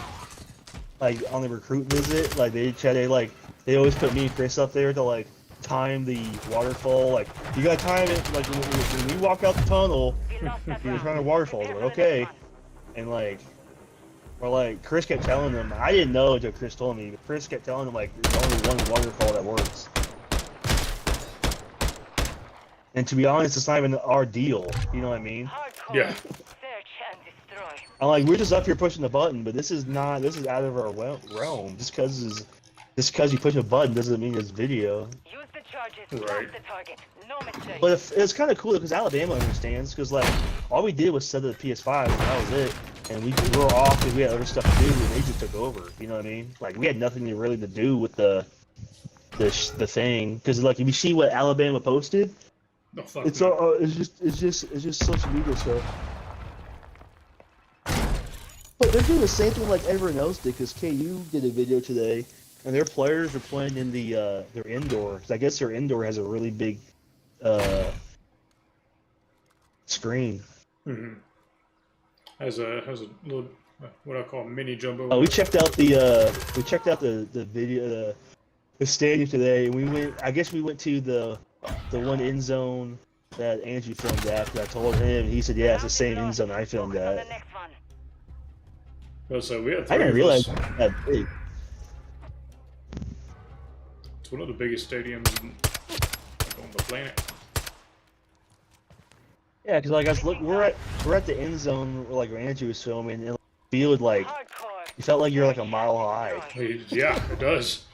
Like on the recruit visit, like they always put me and Chris up there to like time the waterfall. Like you gotta time it. Like when we walk out the tunnel, you're trying to waterfall. We're like, okay, and like Chris kept telling them. I didn't know until Chris told me. But Chris kept telling them like there's only one waterfall that works. And to be honest, it's not even our deal. You know what I mean? Yeah. I'm like, we're just up here pushing the button, but this is out of our realm. Just because you push a button doesn't mean it's video. Use the charges, right. the target. No mistake. But it's kind of cool because Alabama understands, because like all we did was set up the PS5 and that was it. And we were off because we had other stuff to do, and they just took over. You know what I mean? Like we had nothing really to do with the thing, because like if you see what Alabama posted. No, fuck It's no. it's just social media stuff. But they're doing the same thing like everyone else did, because KU did a video today, and their players are playing in their indoor. 'Cause I guess their indoor has a really big screen. Mm-hmm. Has a little what I call mini jumbo. Oh, we checked out the video the stadium today, and we went to the one end zone that Andrew filmed at. I told him, he said, yeah, it's the same end zone I filmed at. Well, so we had I didn't realize that big. It's one of the biggest stadiums on the planet. Yeah, because like we're at the end zone where like Andrew was filming, and the field like you felt like you're like a mile high. Yeah, it does.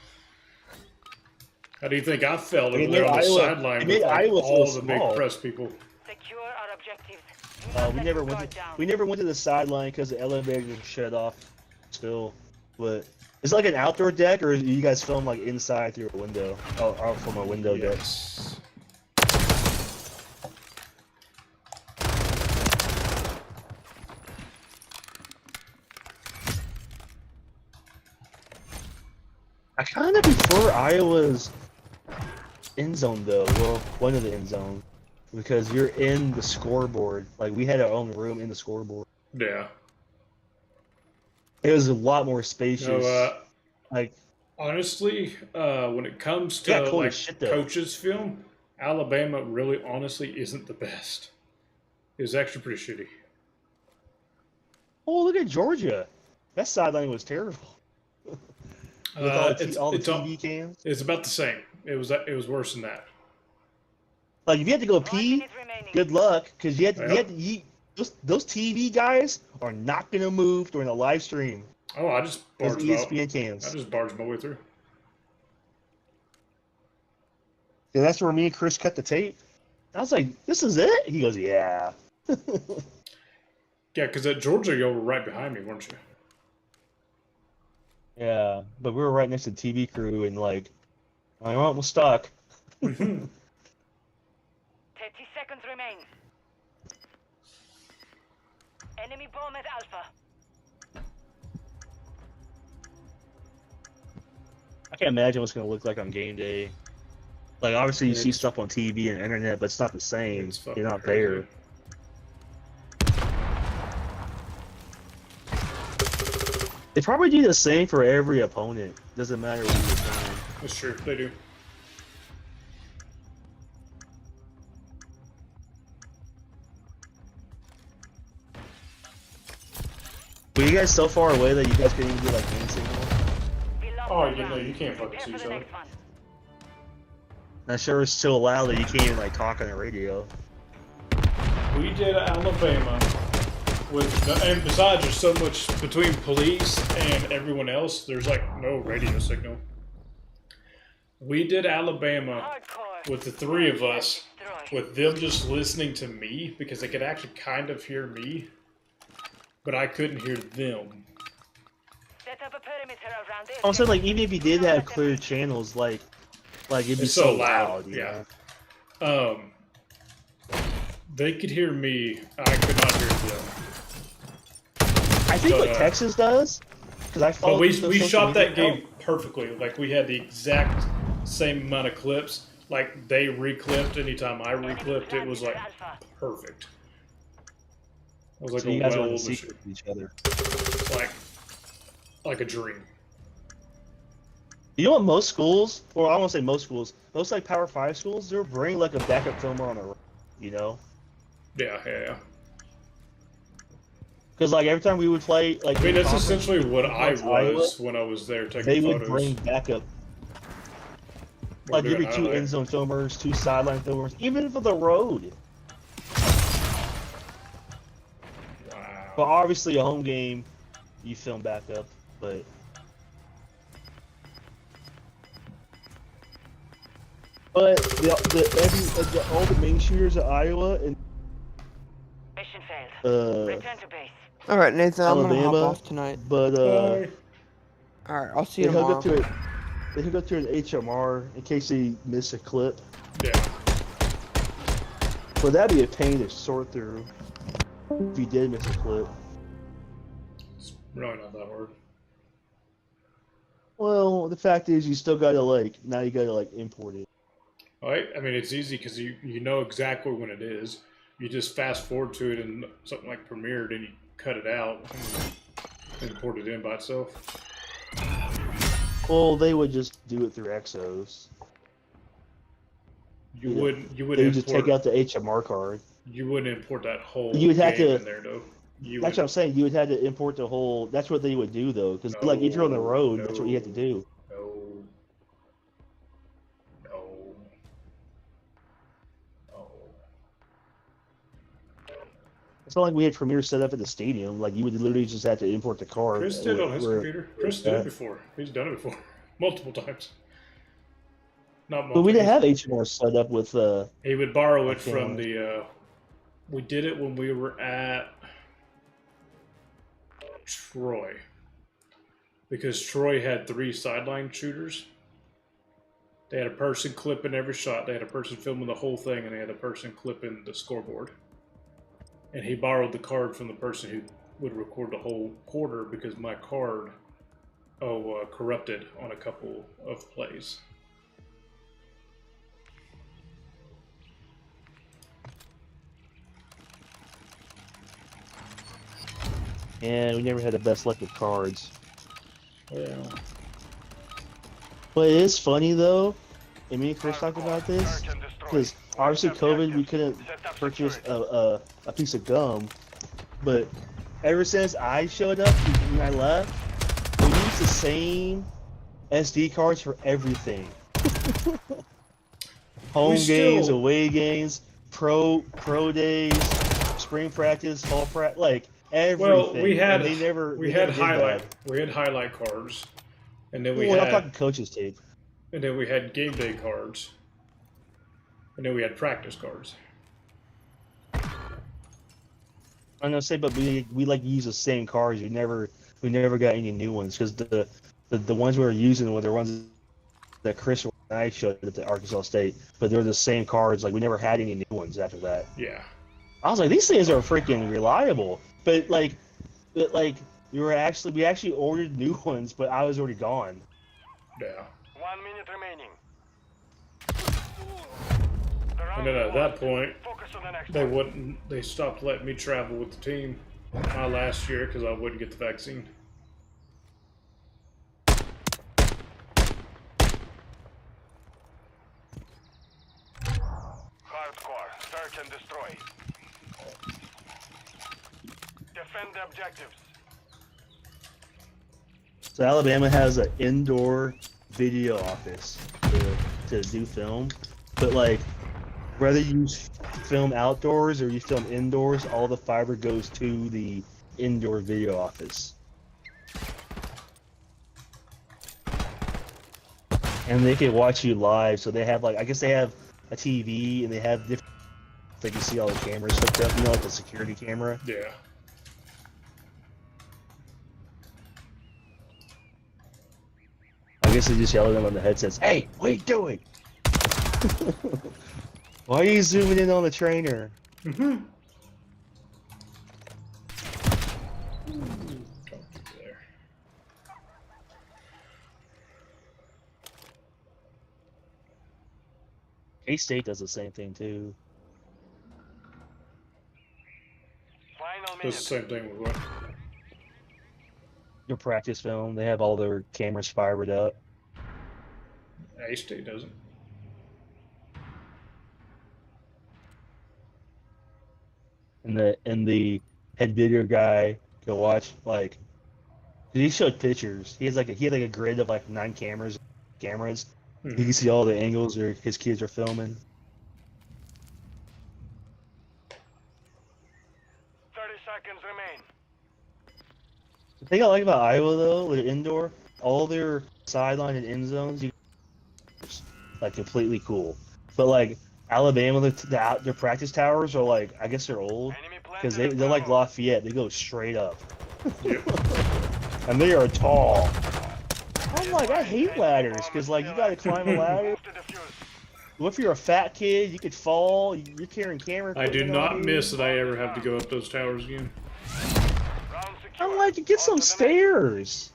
How do you think I felt over It there made on the Iowa- sideline it with made like, Iowa all feel the big small. press people? Secure our objectives. We never went. We never went to the sideline because the elevator was shut off. Still, but it's like an outdoor deck, or you guys film like inside through a window, or from a window deck. Yes. I kind of prefer Iowa's end zone though. Well, one of the end zones, because you're in the scoreboard. Like we had our own room in the scoreboard. Yeah. It was a lot more spacious. Like honestly, when it comes to cool like shit, though. coaches film, Alabama really honestly isn't the best. It was actually pretty shitty. Oh, look at Georgia. That sideline was terrible. With all the TV cams. It's about the same. It was worse than that. Like if you had to go 1 pee, minute remaining. good luck, because you had to eat. Those TV guys are not gonna move during the live stream. Oh, I just Those barged ESPN cams. I just barged my way through. Yeah, that's where me and Chris cut the tape. I was like, "This is it." He goes, "Yeah." Yeah, because at Georgia, you were right behind me, weren't you? Yeah, but we were right next to the TV crew, and like, I well, we're stuck. 30 seconds remain. Enemy bomb at Alpha. I can't imagine what's gonna look like on game day. Like, obviously, you see stuff on TV and internet, but it's not the same. It's fucking You're not crazy. there. They probably do the same for every opponent. Doesn't matter what you're playing. That's true. They do. Were you guys so far away that you guys couldn't even do like hand signal? We lost Oh, that you know, round. you can't fucking Prepare see for each the other. next one. That sure is so loud that you can't even like talk on the radio. We did Alabama with, and besides, there's so much between police and everyone else. There's like no radio signal. We did Alabama Hardcore. with the three of us, Destroy. with them just listening to me because they could actually kind of hear me, but I couldn't hear them. Set up a perimeter around this. Also, like even if you did have clear channels, like it'd be It's so so loud. loud, You yeah. know? They could hear me. I could not hear them. I think what But, Texas does, because I But followed we the we social shot that media game perfectly. Like we had the exact same amount of clips. Like they reclipped anytime I reclipped, it was like perfect. It was like So you a guys were in well secret with each other. like a dream. You know what? Most schools, or I won't say most schools, most like Power 5 schools, they'll bring like a backup filmer on a, you know, Yeah. because like every time we would play, like I mean, that's conference essentially what I against Iowa, was when I was there taking they would photos. bring backup. We're Like doing maybe 2 highlight. end zone filmers, 2 sideline filmers, even for the road. Wow. But obviously, a home game, you film backup. But all the main shooters at Iowa and Mission failed. Return to base. All right, Nathan, I'm gonna hop Alabama, off tonight. but Bye. All right, I'll see they you hook tomorrow. up to it. They hook up to an HMR in case they miss a clip. Yeah. But that'd be a pain to sort through if you did miss a clip. It's really not that hard. Well, the fact is, you still gotta now you gotta import it. Right? I mean, it's easy because you know exactly when it is. You just fast forward to it in something like Premiere, then you cut it out and import it in by itself. Well, they would just do it through Exos. You Yeah. wouldn't They would just import, take out the HMR card. You wouldn't import that whole You would have game to- in there though. That's what I'm saying. You would have to import the whole. That's what they would do though, because if you're on the road, that's what you have to do. No. It's not like we had Premiere set up at the stadium. Like you would literally just have to import the card. Chris did on his where- computer. Chris did it before. He's done it before. Multiple times. Not multiple. But we didn't have HMR set up with. He would borrow it Okay. from the We did it when we were at Troy. Because Troy had 3 sideline shooters. They had a person clipping every shot, they had a person filming the whole thing, and they had a person clipping the scoreboard. And he borrowed the card from the person who would record the whole quarter because my card corrupted on a couple of plays. And we never had the best luck with cards. Yeah. But it is funny though, and me and Chris talked about this, because obviously COVID, we couldn't purchase a piece of gum, but ever since I showed up and I left, we used the same SD cards for everything. Home games, away games, pro days, spring practice, fall practice, like everything. Well, we had highlight cards, and then I'm talking coaches tape. And then we had game day cards, and then we had practice cards. I'm gonna say, but we like use the same cards. We never got any new ones because the ones we were using were the ones that Chris and I showed at the Arkansas State, but they're the same cards. Like we never had any new ones after that. Yeah. I was like, these things are freaking reliable, but we actually ordered new ones, but I was already gone. Yeah. 1 minute remaining. And then at that point, they stopped letting me travel with the team last year because I wouldn't get the vaccine. Hardcore. Search and destroy. Defend the objectives. So Alabama has an indoor video office to do film, but like whether you film outdoors or you film indoors, all the fiber goes to the indoor video office. And they can watch you live, so they have I guess they have a TV and they have different, they can see all the cameras hooked up, like the security camera. Yeah. I guess they just yell at them on the headsets, "Hey, what are you doing? Why are you zooming in on the trainer?" Mm-hmm. K-State does the same thing too. Final Does the minute. same thing with what? Your practice film, they have all their cameras fibered up. A-State doesn't. And the head video guy can watch he showed pictures. He had a grid of 9 cameras. Mm-hmm. You can see all the angles where his kids are filming. 30 seconds remain. The thing I like about Iowa though, with indoor, all their sideline and end zones, completely cool. But Alabama, their practice towers are I guess they're old because they're like Lafayette. They go straight up, and they are tall. I'm I hate ladders because you gotta climb a ladder. What if you're a fat kid? You could fall. You're carrying camera. I do not miss that I ever have to go up those towers again. I'm get some stairs.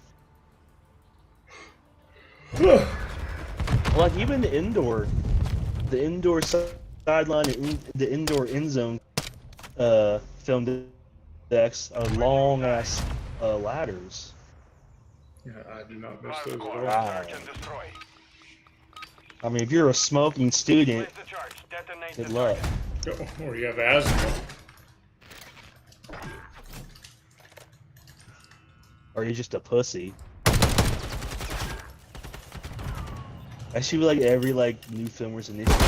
Even the indoor sideline and the indoor end zone film decks are long ass ladders. Yeah, I do not miss those at all. Wow. I mean, if you're a smoking student, good luck. Or you have asthma. Or you're just a pussy. I see every new filmer's initiative.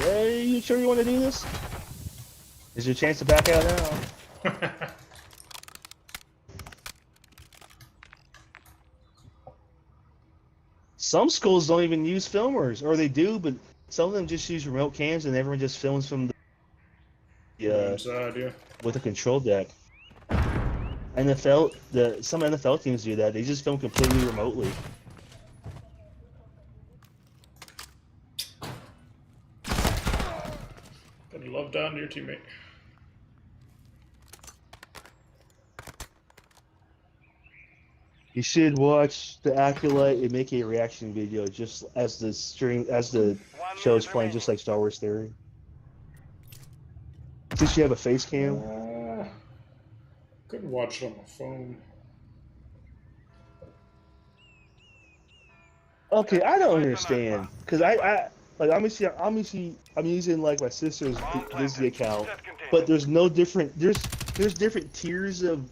Hey, you sure you want to do this? Is your chance to back out now? Some schools don't even use filmers, or they do, but some of them just use remote cams and everyone just films from the inside, yeah. with a control deck. Some NFL teams do that. They just film completely remotely. Gotta love down to your teammate. You should watch the Acolyte and make a reaction video just as the show is playing, just like Star Wars Theory. Since you have a face cam. Couldn't watch it on my phone. Okay, I don't understand because I'm using like my sister's Disney account, but there's no different. There's different tiers of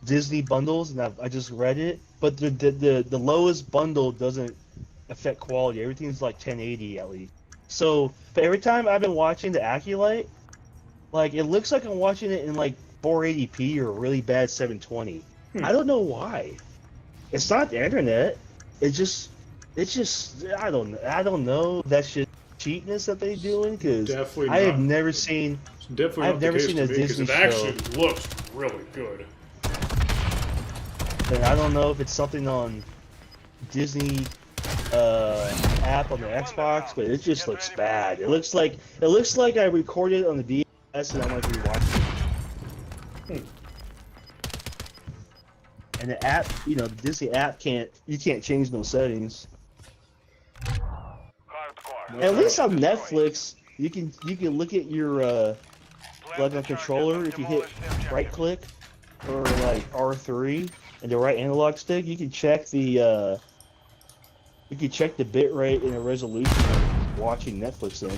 Disney bundles, and I just read it, but the lowest bundle doesn't affect quality. Everything's like 1080 at least. So, but every time I've been watching the Acolyte, like it looks like I'm watching it in like 480p or a really bad 720. I don't know why. It's not the internet. It's just I don't know. That's just cheapness that they're doing because I have never seen. I've never seen a Disney show. It actually looks really good. And I don't know if it's something on Disney app on the Xbox, but it just looks bad. It looks like I recorded it on the DS and I'm like rewatching it. And the app, the Disney app you can't change those settings. At least on Netflix, you can look at your like a controller if you hit right click or like R3 and the right analog stick, you can check the bit rate and the resolution of watching Netflix in.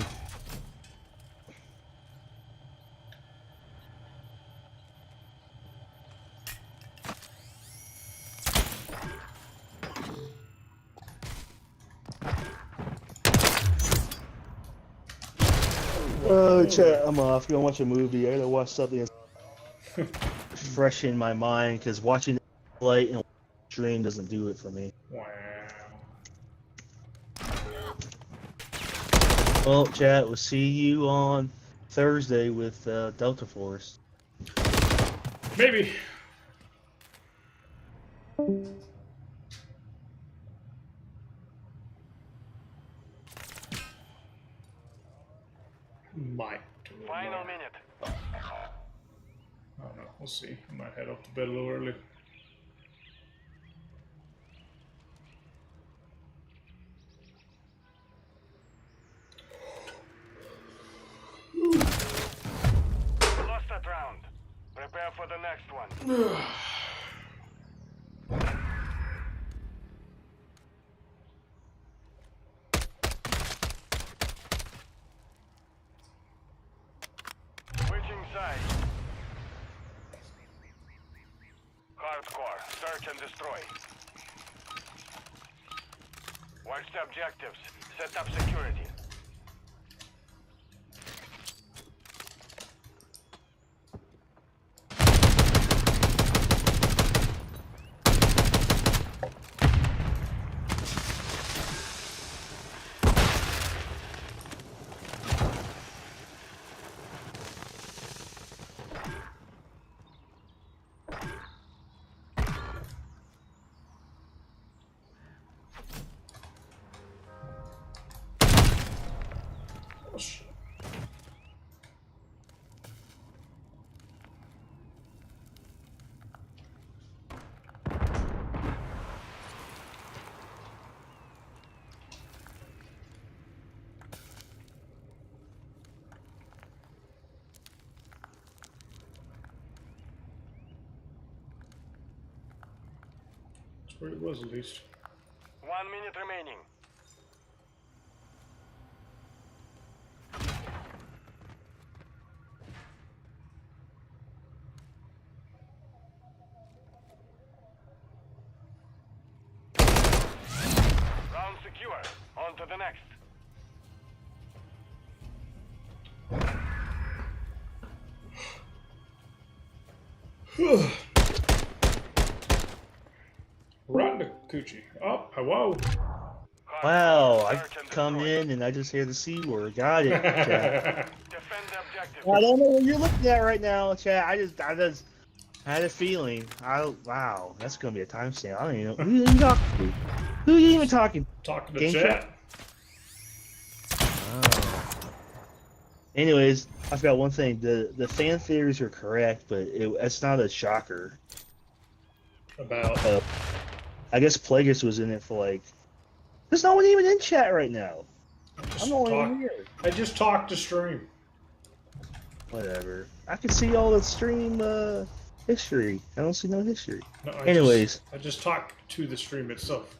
Oh, chat, I'm off. Gonna watch a movie. I gotta watch something fresh in my mind because watching light and stream doesn't do it for me. Wow. Well, chat, we'll see you on Thursday with Delta Force. Maybe. Might. Final minute. I don't know. We'll see. I might head up to bed a little early. Lost that round. Prepare for the next one. Switching sides. Hardcore. Search and destroy. Watch the objectives. Set up security. Where it was, at least. 1 minute remaining. Round secure. On to the next. Right in the coochie. Oh, hello. Wow, I come in and I just hear the C word. Got it. Chat. Defend the objective. objective. I don't know what you're looking at right now, chat. I just had a feeling. Wow, that's gonna be a timestamp. I don't even know who are you talking to. Who are you even talking? Talking to Game chat. Oh. Anyways, I forgot one thing. The fan theories are correct, but it's not a shocker. About I guess Plagueis was in it for like. There's no one even in chat right now. just I'm the only talk- one here. I just talked to stream. Whatever. I can see all the stream history. I don't see no history. No, Anyways. I just talked to the stream itself.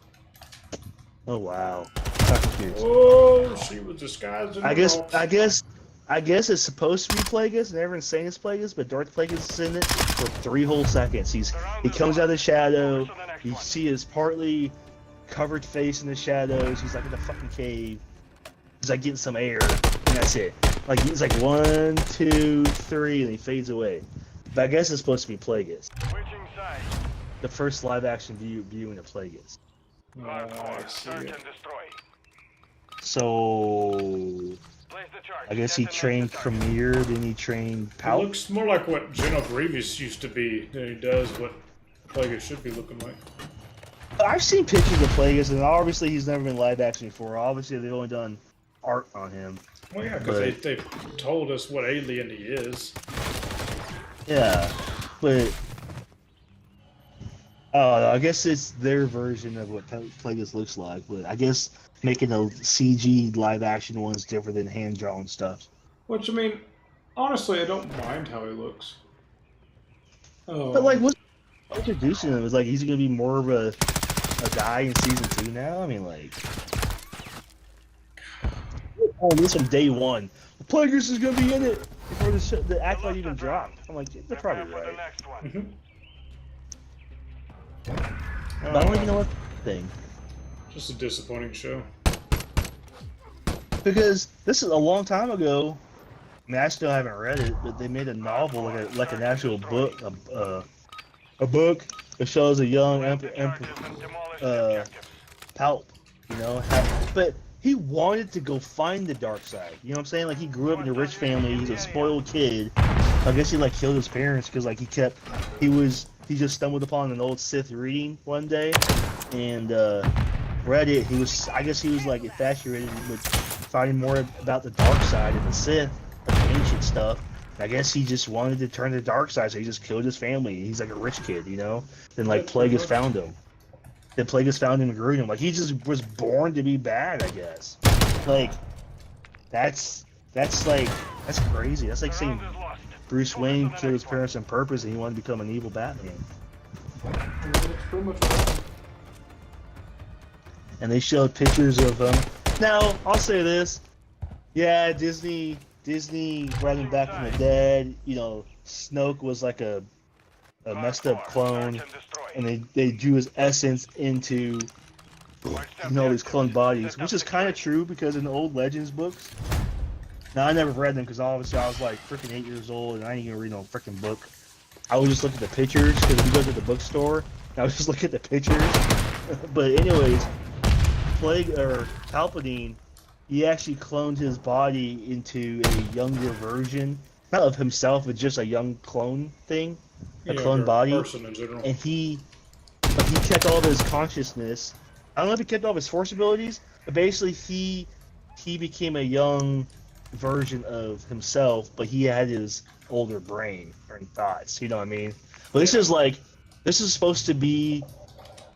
Oh wow. Not confused. Oh, she was disguised in I the guess ropes. I guess it's supposed to be Plagueis, and everyone's saying it's Plagueis, but Darth Plagueis is in it for 3 whole seconds. He comes out of the shadow. You see his partly covered face in the shadows. He's like in a fucking cave. He's like getting some air, and that's it. Like he's like 1, 2, 3, and he fades away. But I guess it's supposed to be Plagueis. Switching sides. The first live action viewing of Plagueis. Oh, I see Search it. and destroy. So Place the charge. I guess he Detonate trained the target. Premier, then he trained It Palp. looks more like what General Grievous used to be than he does what Plagueis should be looking like. I've seen pictures of Plagueis, and obviously he's never been live action before. Obviously they've only done art on him. Well, yeah, because they told us what alien he is. Yeah, but I guess it's their version of what Plagueis looks like. But I guess making the CG live action ones different than hand drawn stuff. Which, I mean, honestly, I don't mind how he looks. Oh, But like, what's introducing him? Is like, he's gonna be more of a guy in season 2 now. I mean, like, oh, this from day one. Plagueis is gonna be in it before the acolyte even dropped. I'm like, they're Prepare probably for the right. next one. But I don't even know what thing. Just a disappointing show. Because this is a long time ago. I mean, I still haven't read it, but they made a novel, like an actual book, a book that shows a young Charges and demolish the objectives. Palp, you know. But he wanted to go find the dark side. You know what I'm saying? Like, he grew up in a rich family. He's a spoiled kid. I guess he like killed his parents because like he just stumbled upon an old Sith reading one day and read it. I guess he was like infatuated with finding more about the dark side and the Sith, like the ancient stuff. I guess he just wanted to turn to the dark side, so he just killed his family. He's like a rich kid, you know. Then like Plagueis found him. Then Plagueis found him and grew him. Like, he just was born to be bad, I guess. Like, that's crazy. That's like saying Round is lost. Bruce Wayne killed his parents on purpose and he wanted to become an evil Batman. That's pretty much what happened. And they showed pictures of him. Now, I'll say this. Yeah, Disney brought him back from the dead. You know, Snoke was like a messed up clone. Search and destroy. And they drew his essence into, these clone bodies. Which is kind of true because in the old Legends books, now I never read them because obviously I was like freaking 8 years old and I didn't even read no freaking book. I would just look at the pictures because if you go to the bookstore, I would just look at the pictures. But anyways, Palpatine, he actually cloned his body into a younger version, not of himself, but just a young clone thing, a clone body. Person in general. And he kept all of his consciousness. I don't know if he kept all of his force abilities, but basically he became a young version of himself, but he had his older brain or thoughts. You know what I mean? But this is supposed to be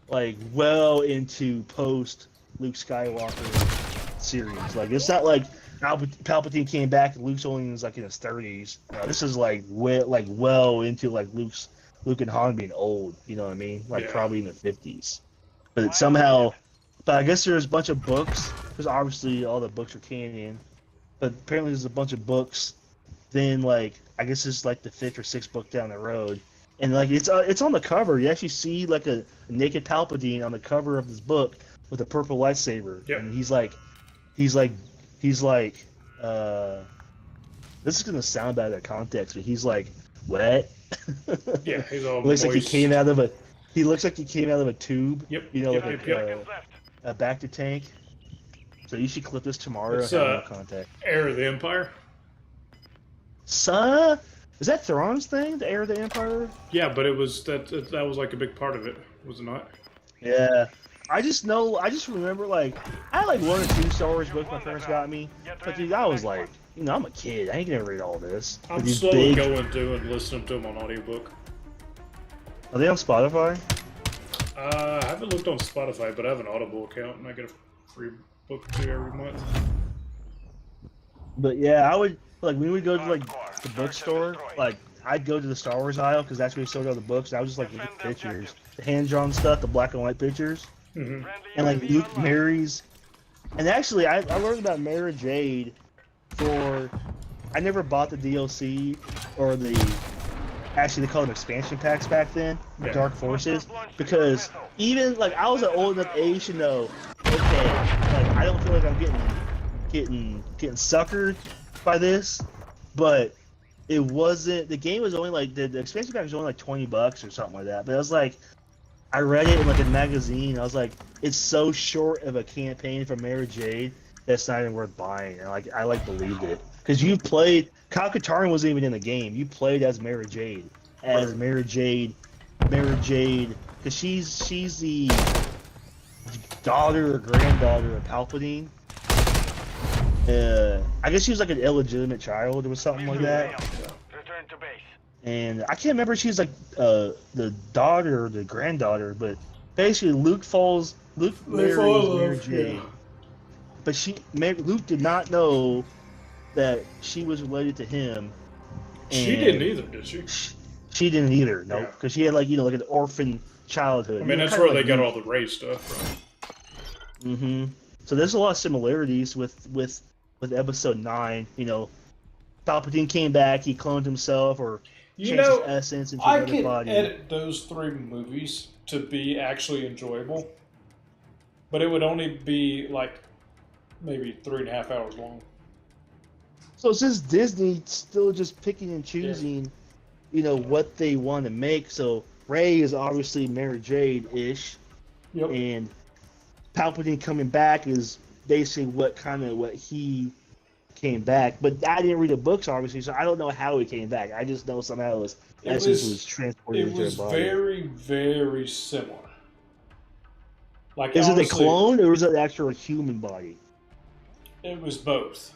like well into post Luke Skywalker series. Like, it's not like Palpatine came back and Luke's only was like in his 30s. This is like well into like Luke and Han being old. You know what I mean? Like, probably in the 50s. But I guess there's a bunch of books because obviously all the books are canon. But apparently there's a bunch of books. Then like I guess it's like the 5th or 6th book down the road, and like it's on the cover. You actually see like a naked Palpatine on the cover of this book with a purple lightsaber. Yep. And he's like, this is gonna sound bad out of context, but he's like wet. Yeah, he's all looks like he moist. came out of a. He looks like he came out of a tube. Yep. You know, Yep, like yep, yep. a Bacta tank. So you should clip this tomorrow. It's, have no contact. Heir of the Empire. Is that Thrawn's thing? The heir of the Empire? Yeah, but it was that was like a big part of it, was it not? Yeah. I just remember, like, I had like 1 or 2 Star Wars books my parents got me. But dude, I was like, you know, I'm a kid. I ain't gonna read all this. I'm These slowly big... going through and listening to them on audiobook. Are they on Spotify? I haven't looked on Spotify, but I have an Audible account and I get a free book too every month. But yeah, I would, like, when we go to, like, the bookstore, like, I'd go to the Star Wars aisle because that's where we sold all the books. And I was just like, look at the pictures, the hand-drawn stuff, the black and white pictures, and like Luke marries. And actually, I learned about Mara Jade for. I never bought the DLC or the. Actually, they called them expansion packs back then, Yeah. Dark Forces, because even like I was an old enough age to know, okay, like I don't feel like I'm getting suckered by this, but. It wasn't. The game was only like the expansion pack was only like $20 or something like that. But I was like, I read it in like a magazine. I was like, it's so short of a campaign for Mara Jade that's not even worth buying. And like, I like believed it because you played. Kyle Katarn wasn't even in the game. You played as Mara Jade, Mara Jade, because she's the daughter or granddaughter of Palpatine. I guess she was like an illegitimate child or something like that. Return to base. And I can't remember if she was like the daughter or the granddaughter, but basically Luke marries Mara Jade. Yeah. But Luke did not know that she was related to him. She didn't either, did she? She didn't either, no, Yeah. because she had like like an orphan childhood. I mean, that's where they got all the Rey stuff from. Mm-hmm. So there's a lot of similarities with Episode 9. You know, Palpatine came back, he cloned himself, or changed his essence into I another could body. edit those 3 movies to be actually enjoyable, but it would only be like maybe 3.5 hours long. So since Disney still just picking and choosing, you know, what they want to make. So Rey is obviously Mara Jade-ish, Yep. and Palpatine coming back is basically what he came back. But I didn't read the books, obviously, so I don't know how he came back. I just know somehow his essence was transported It into was his body. very, very similar. Like, Is it a honestly, clone or is it actually a human body? It was both.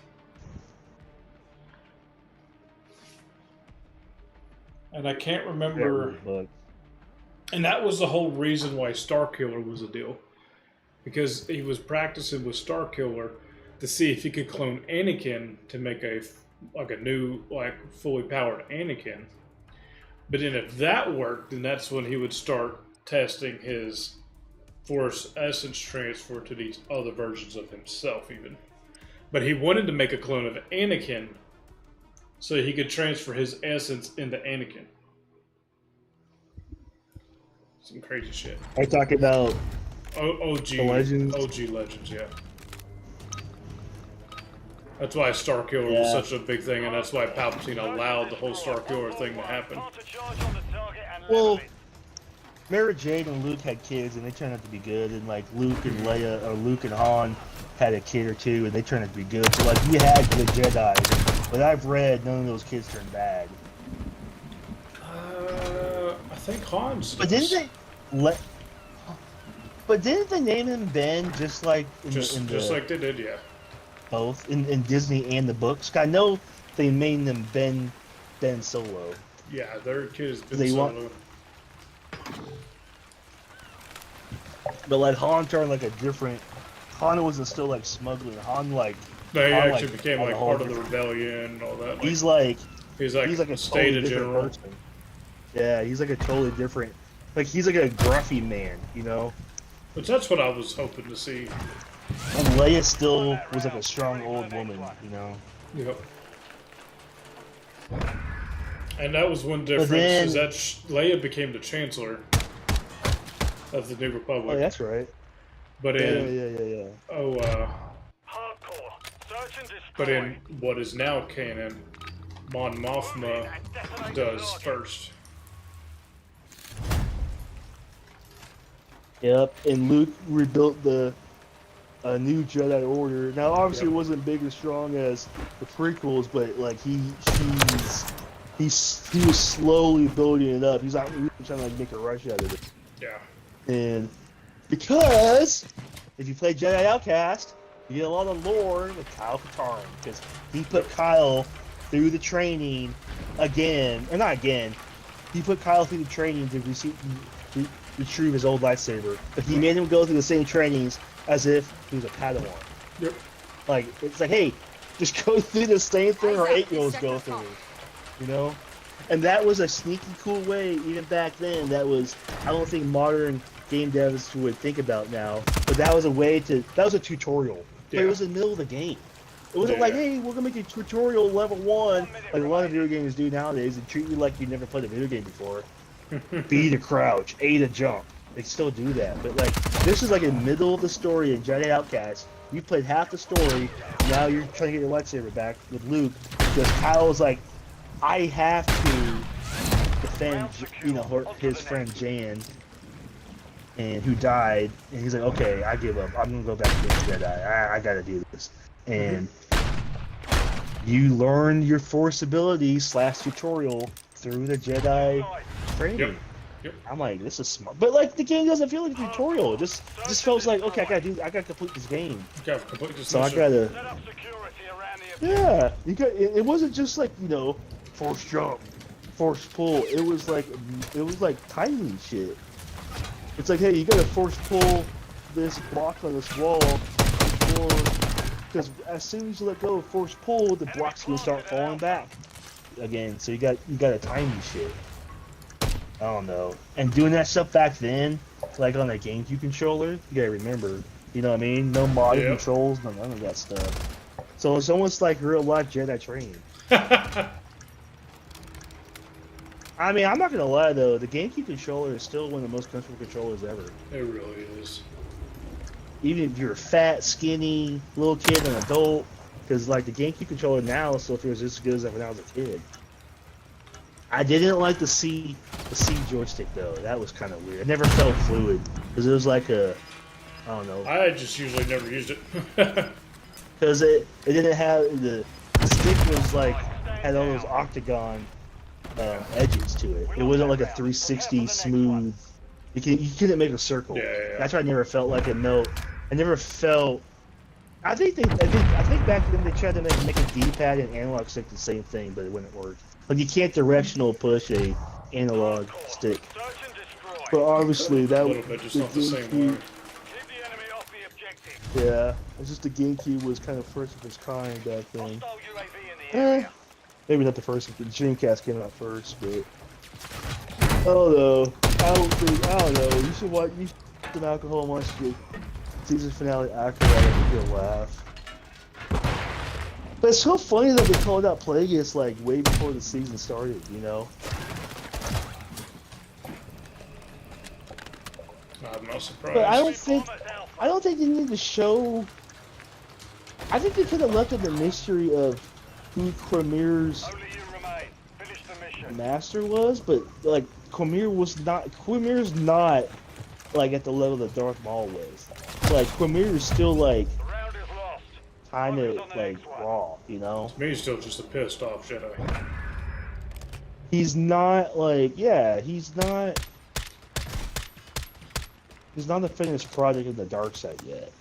And I can't remember. And that was the whole reason why Starkiller was a deal. Because he was practicing with Starkiller to see if he could clone Anakin to make a new, fully powered Anakin. But then if that worked, then that's when he would start testing his Force essence transfer to these other versions of himself even. But he wanted to make a clone of Anakin so he could transfer his essence into Anakin. Some crazy shit. Are you talking about OG the Legends? OG Legends, yeah. That's why Starkiller was such a big thing, and that's why Palpatine allowed the whole Starkiller thing to happen. Well, Mara Jade and Luke had kids, and they turned out to be good. And like Luke and Leia, or Luke and Han, had a kid or two, and they turned out to be good. So like you had the Jedi, but I've read none of those kids turned bad. I think Han's. But didn't they name him Ben just like just like they did, yeah. Both in Disney and the books? I know they named them Ben Solo. Yeah, their kid has been They Solo. But like Han turned like a different. Han wasn't still like smuggling. Han like. They Han, actually like, became on like a whole part of the different- rebellion and all that. He's like a a state totally different general. person. Yeah, he's like a totally different. Like he's like a gruffy man, you know. Which that's what I was hoping to see. And Leia still was like a strong old woman, you know. Yep. And that was one difference, then- is that Leia became the Chancellor of the New Republic. Oh, that's right. But in Yeah. Hardcore. Search and destroy. but in what is now canon, Mon Mothma does first. Yep. And Luke rebuilt the a new Jedi Order. Now, obviously, it wasn't big as strong as the prequels, but like he was slowly building it up. He's not really trying to like make a rush out of it. Yeah. And because if you play Jedi Outcast, you get a lot of lore with Kyle Katarn, because he put Kyle through the training again, or not again. He put Kyle through the training to retrieve his old lightsaber, but he made him go through the same trainings as if he was a Padawan. Yep. Like, it's like, hey, just go through the same thing our 8-year-olds go through, you know? And that was a sneaky cool way, even back then, that was, I don't think modern game devs would think about now, but that was a way to, that was a tutorial. But it was in the middle of the game. It wasn't like, hey, we're gonna make a tutorial level 1, like a lot of video games do nowadays, and treat you like you never played a video game before. B to crouch, A to jump. They still do that, but like, this is like in the middle of the story in Jedi Outcast. You played half the story, now you're trying to get your lightsaber back with Luke, because Kyle's like, I have to defend, you know, his friend Jan, and who died, and he's like, okay, I give up. I'm gonna go back to being a Jedi. I gotta do this. And you learn your Force abilities / tutorial through the Jedi training. Yep. I'm like, this is smart, but like the game doesn't feel like a tutorial. It just feels like, okay, I gotta complete this game. So I gotta. Yeah, you got. It wasn't just like, you know, force jump, force pull. It was like timing shit. It's like, hey, you gotta force pull this block on this wall, because as soon as you let go of force pull, the block's gonna start falling back again. So you gotta time these shit. I don't know. And doing that stuff back then, like on a GameCube controller, you gotta remember, you know what I mean? No modding controls, none of that stuff. So it's almost like real life Jedi training. I mean, I'm not gonna lie though, the GameCube controller is still one of the most comfortable controllers ever. It really is. Even if you're a fat, skinny, little kid, and adult, because like the GameCube controller now still feels just as good as when I was a kid. I didn't like the C joystick though. That was kind of weird. It never felt fluid because it was like a, I don't know. I just usually never used it. Because it didn't have the stick was like had all those octagon edges to it. It wasn't like a 360 smooth. You couldn't make a circle. Yeah. That's why I never felt like a note. I never felt. I think back then they tried to make a D-pad and analog stick the same thing, but it wouldn't work. Like you can't directional push a analog stick. But obviously that was just not the same way. Yeah, it's just the GameCube was kind of first of its kind back then. Maybe not the first. The Dreamcast came out first, but I don't know. I don't know. You should watch some alcohol and watch the season finale after that. You'll laugh. But it's so funny that they called out Plagueis like way before the season started, you know? I'm not surprised. But I don't think they need to show. I think they could have left it the mystery of who Cormier's master was, but like Cormier's not like at the level that Darth Maul was. Like Cormier is still like kind of like raw, you know? To me, he's still just a pissed off Jedi. He's not like, yeah, he's not a finished project in the dark side yet.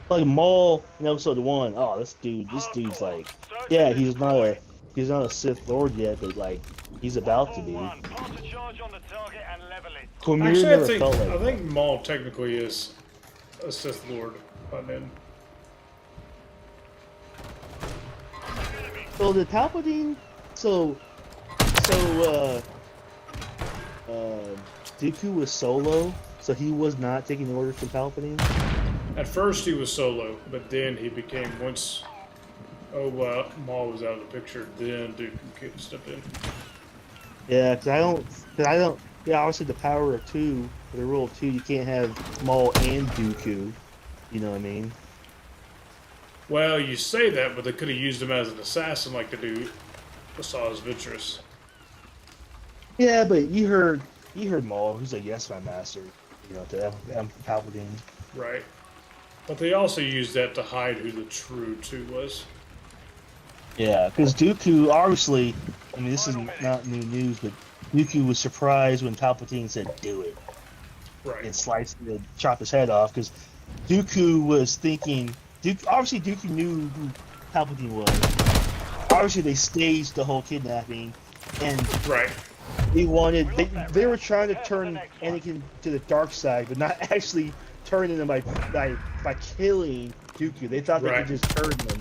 Like Maul in episode 1, oh, this dude's like, yeah, he's not a Sith Lord yet, but like, he's about to be. Cormier never felt like I think Maul technically is a Sith Lord by then. So the Palpatine, Dooku was solo, so he was not taking orders from Palpatine. At first he was solo, but then he became once Maul was out of the picture, then Dooku stepped in. Yeah, because I don't. Yeah, obviously the power of 2, the rule of 2, you can't have Maul and Dooku. You know what I mean? Well, you say that, but they could have used him as an assassin like they do Asajj Ventress. Yeah, but you heard Maul. He's like, yes, my master. You know, to Palpatine. Right. But they also used that to hide who the true 2 was. Yeah, because Dooku, obviously, I mean, this is not new news, but Dooku was surprised when Palpatine said, "Do it," Right. and chop his head off, because Dooku was thinking, obviously Dooku knew who Palpatine was. Obviously, they staged the whole kidnapping, and Right. they were trying to turn Anakin to the dark side, but not actually turning him by killing Dooku. They thought they Right. could just turn him.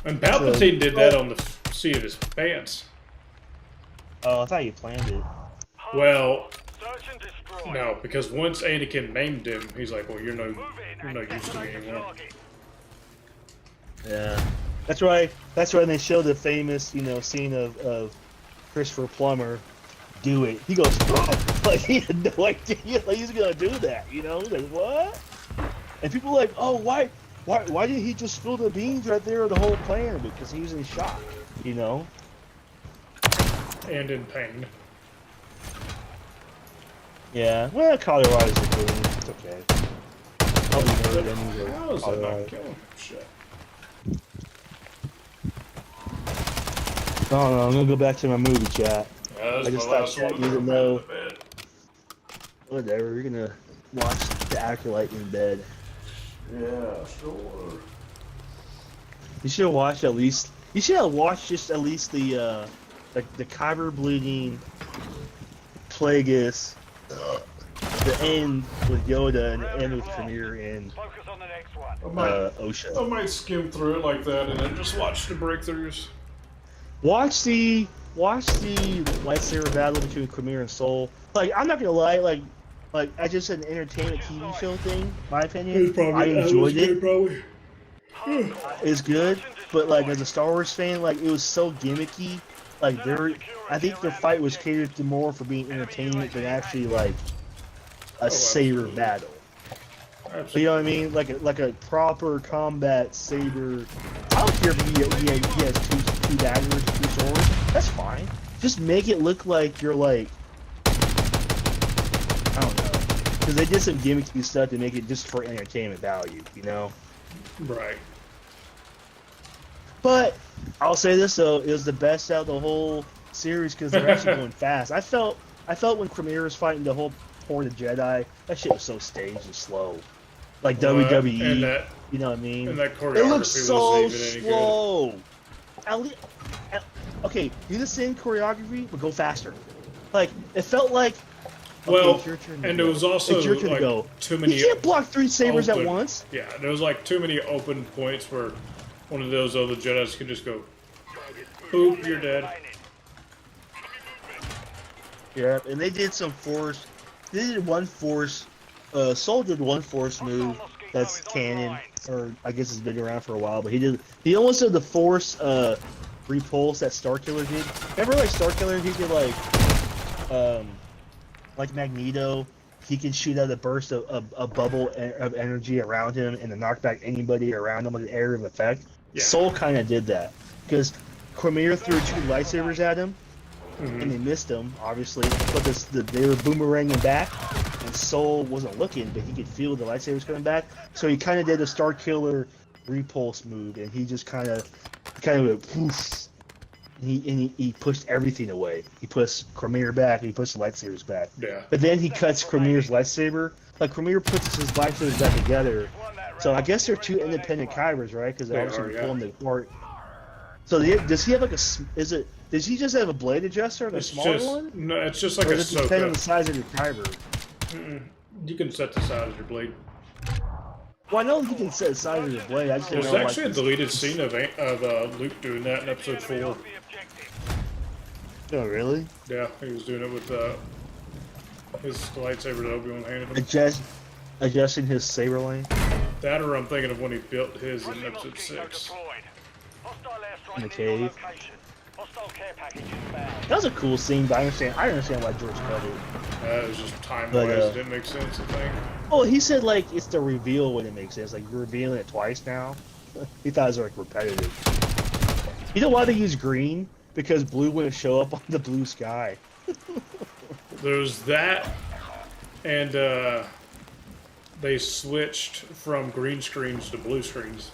And Palpatine did that on the seat of his pants. Oh, I thought you planned it. Well, Search and destroy. no, because once Anakin named him, he's like, well, you're no use to me anymore. Yeah, that's right. That's when they showed the famous, scene of Christopher Plummer do it. He goes, "What?" Like he had no idea like, he's gonna do that. He's like, "What?" And people are like, "Oh, why did he just spill the beans right there of the whole plan?" Because he was in shock. And in pain. Yeah. Well, Colorado's a good one. It's okay. I'll be nervous anyway. How is that Colorado. not killing him? Shit. No, I'm gonna go back to my movie chat. That's I just my thought last Chat one needed to before know. going to bed. Whatever, you're gonna watch The Acolyte in bed. Yeah, sure. You should have watched at least. You should have watched just at least the Kyber bleeding, Plagueis, the end with Yoda, and the end with Premiere and Focus on the next one. I Osha. might skim through it like that and then just watch the breakthroughs. Watch the lightsaber battle between Premiere and Soul. Like, I'm not gonna lie, like I just an entertainment TV show thing. My opinion, I enjoyed it. Probably. It's good, but like as a Star Wars fan, like it was so gimmicky. Like I think their fight was catered to more for being entertainment than actually like a saber battle. Absolutely. You know what I mean? Like a proper combat saber. I don't care if he has two daggers, two swords. That's fine. Just make it look like you're like, I don't know, because they did some gimmicky stuff to make it just for entertainment value, Right. But I'll say this though, it was the best out of the whole series because they're actually going fast. I felt when Premiere was fighting the whole Horde of Jedi, that shit was so staged and slow, like WWE. And that, you know what I mean? And that choreography It looks so wasn't even any slow. Okay, do the same choreography, but go faster. Like it felt like. Okay, well, it's your turn and to it go. was also It's your turn to like go. too many. You can't block 3 sabers at open- once. Yeah, there was like too many open points where one of those other Jedis could just go, boop, you're dead. Yeah, and they did some force. They did one force. Soul did one force move that's canon, or I guess it's been around for a while. But he almost did the force repulse that Starkiller did. Remember, like Starkiller, he could like Magneto. He can shoot out a burst of a bubble of energy around him and to knock back anybody around him with an area of effect. Yeah. Soul kind of did that because Cormier threw 2 lightsabers at him. Mm-hmm. And they missed him, obviously. But they were boomeranging back, and Soul wasn't looking, but he could feel the lightsabers coming back. So he kind of did a Starkiller repulse move, and he just kind of went poof. He pushed everything away. He pushed Cormier back, and he pushed the lightsabers back. Yeah. But then he cuts Cormier's lightsaber. Like Cormier puts his lightsabers back together. So I guess they're 2 independent Kybers, right? Because They obviously are, they yeah. pull them apart. So does he have like a? Does he just have a blade adjuster and a It's smaller just one? no, it's just like Or a does it depend on the Soka. size of your Kyber? You can set the size of your blade. Well, I know he can set the size of your blade. I just didn't There's know. actually a like, deleted scene of Luke doing that in episode 4. Oh, really? Yeah, he was doing it with his lightsaber that Obi-Wan handed him. Adjusting his saber lane. That, or I'm thinking of when he built his in episode 6. In the cave. That was a cool scene, but I understand why George cut it. It was just time-wise, But, it didn't make sense, I think. Oh, he said like it's the reveal when it makes sense. Like you're revealing it twice now. He thought it was like repetitive. You know why they use green? Because blue wouldn't show up on the blue sky. There's that, And they switched from green screens to blue screens.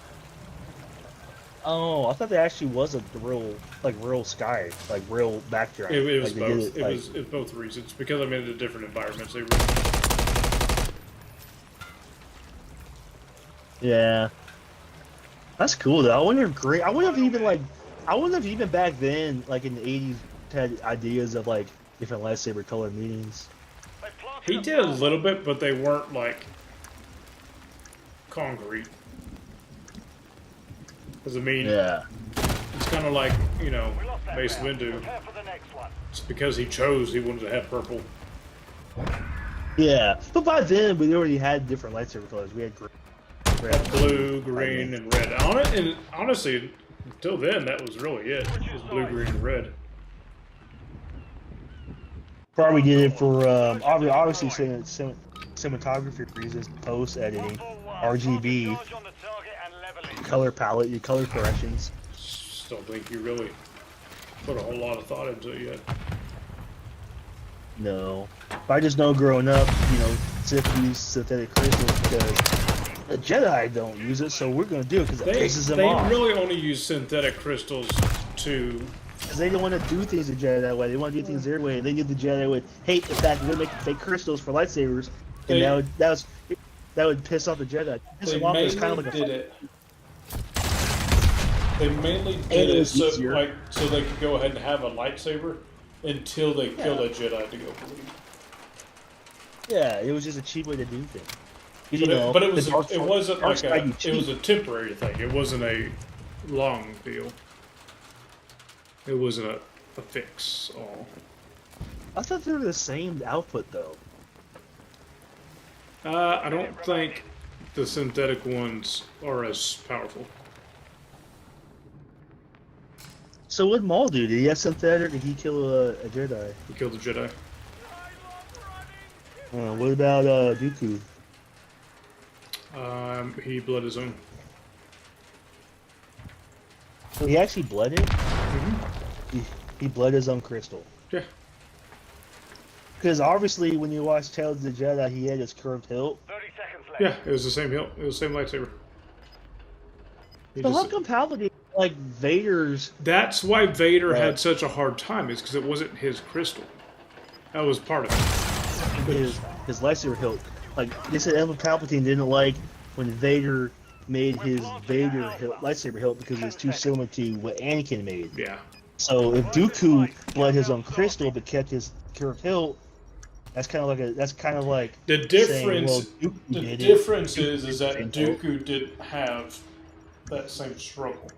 Oh, I thought there actually was a real sky, like real backdrop. It was like both. It, It was both reasons because I made it in different environments. They were. Yeah, that's cool though. I wonder if even back then, like in the '80s, had ideas of like different lightsaber color meanings. He did a little bit, but they weren't like concrete. Because I mean, Yeah. it's kind of like, you know, Mace Windu. Prepare for the next one. It's because he chose he wanted to have purple. Yeah, but by then we already had different lightsaber colors. We had green, red, Blue, green, and red. And honestly, until then, that was really it. It was blue, green, and red. Probably did it for obviously cinematography reasons, post editing, RGB, Charge on the target and level it. color palette, your color corrections. Just don't think you really put a whole lot of thought into it yet. No, but I just know growing up, you know, Sith use synthetic crystals because the Jedi don't use it, so we're gonna do it because it pisses them off. They really only use synthetic crystals to. Because they don't want to do things the Jedi way. They want to do things their way. They did the Jedi way. Hey, in fact, we're gonna make fake crystals for lightsabers, and that would piss off the Jedi. Piss They them off. It's mainly kind of like did it. They mainly did it so they could go ahead and have a lightsaber until they killed a Jedi to go believe. Yeah, it was just a cheap way to do things. But it wasn't like it was a temporary thing. It wasn't a long deal. It wasn't a fix all. I thought they were the same output though. I don't think the synthetic ones are as powerful. So what did Maul do? Did he have synthetic or did he kill a Jedi? He killed the Jedi. What about Dooku? He bled his own. So he actually bled it? Mm-hmm. He bled his own crystal. Yeah. Because obviously when you watch Tales of the Jedi, he had his curved hilt. 30 seconds left. Yeah, it was the same hilt. It was the same lightsaber. So how come Palpatine, like Vader's... That's why Vader had such a hard time, is because it wasn't his crystal. That was part of it. His lightsaber hilt. Like, they said Emperor Palpatine didn't like when Vader made his Vader lightsaber hilt because it's too similar to what Anakin made. Yeah. So if Dooku bled his own crystal but kept his curved hilt, that's kind of like the difference. Saying, well, the difference is that Dooku didn't have that same struggle.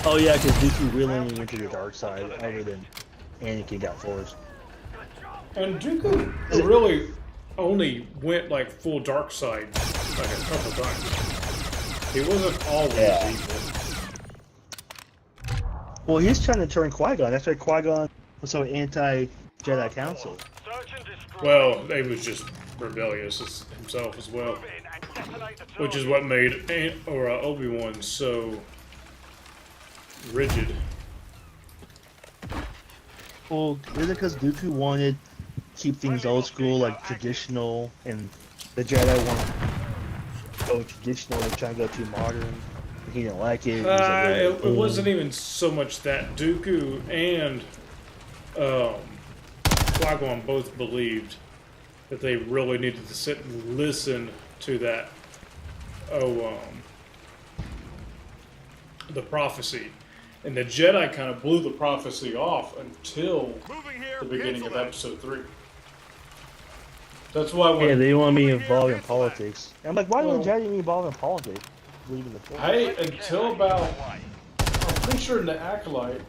Oh yeah, because Dooku willingly went to the dark side, other than Anakin got forced. And Dooku really only went like full dark side like a couple times. He wasn't always evil. Well, he's trying to turn Qui-Gon. That's why Qui-Gon was so anti-Jedi Council. Search and destroy. Well, he was just rebellious himself as well, Move in and detonate the which is target. what made Obi-Wan so rigid. Well, is it because Dooku wanted to keep things old school, like traditional, and the Jedi wanted to go traditional and trying to go too modern? He didn't like it. He was like, It wasn't even so much that. Dooku and Qui-Gon both believed that they really needed to sit and listen to that, the prophecy. And the Jedi kind of blew the prophecy off until the beginning of Episode 3. That's why when... Yeah, they want me involved in politics. I'm like, why would the Jedi be involved in politics? Leaving the Force. Hey, until about... I'm pretty sure in the Acolyte,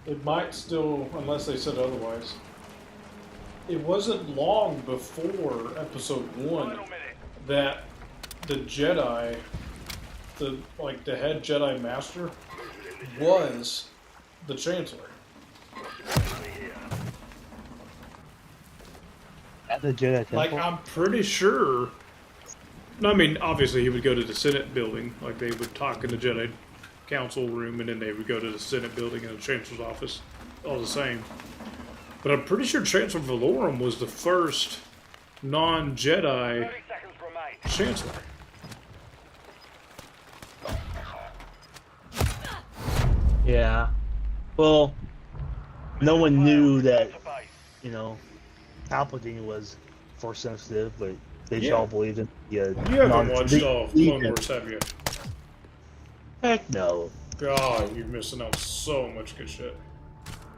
it might still, unless they said otherwise, it wasn't long before Episode 1 that the Jedi, the head Jedi Master, was the Chancellor. At the Jedi Temple? Like, I'm pretty sure... I mean, obviously he would go to the Senate building, like they would talk in the Jedi Council room, and then they would go to the Senate building and the Chancellor's office, all the same. But I'm pretty sure Chancellor Valorum was the first non-Jedi 30 seconds remain. Chancellor. Yeah. Well, no one knew that, you know, Palpatine was force sensitive, but they Yeah. all believed in the You haven't watched all believed Clone in- Wars, have you? Heck no. God, you're missing out so much good shit.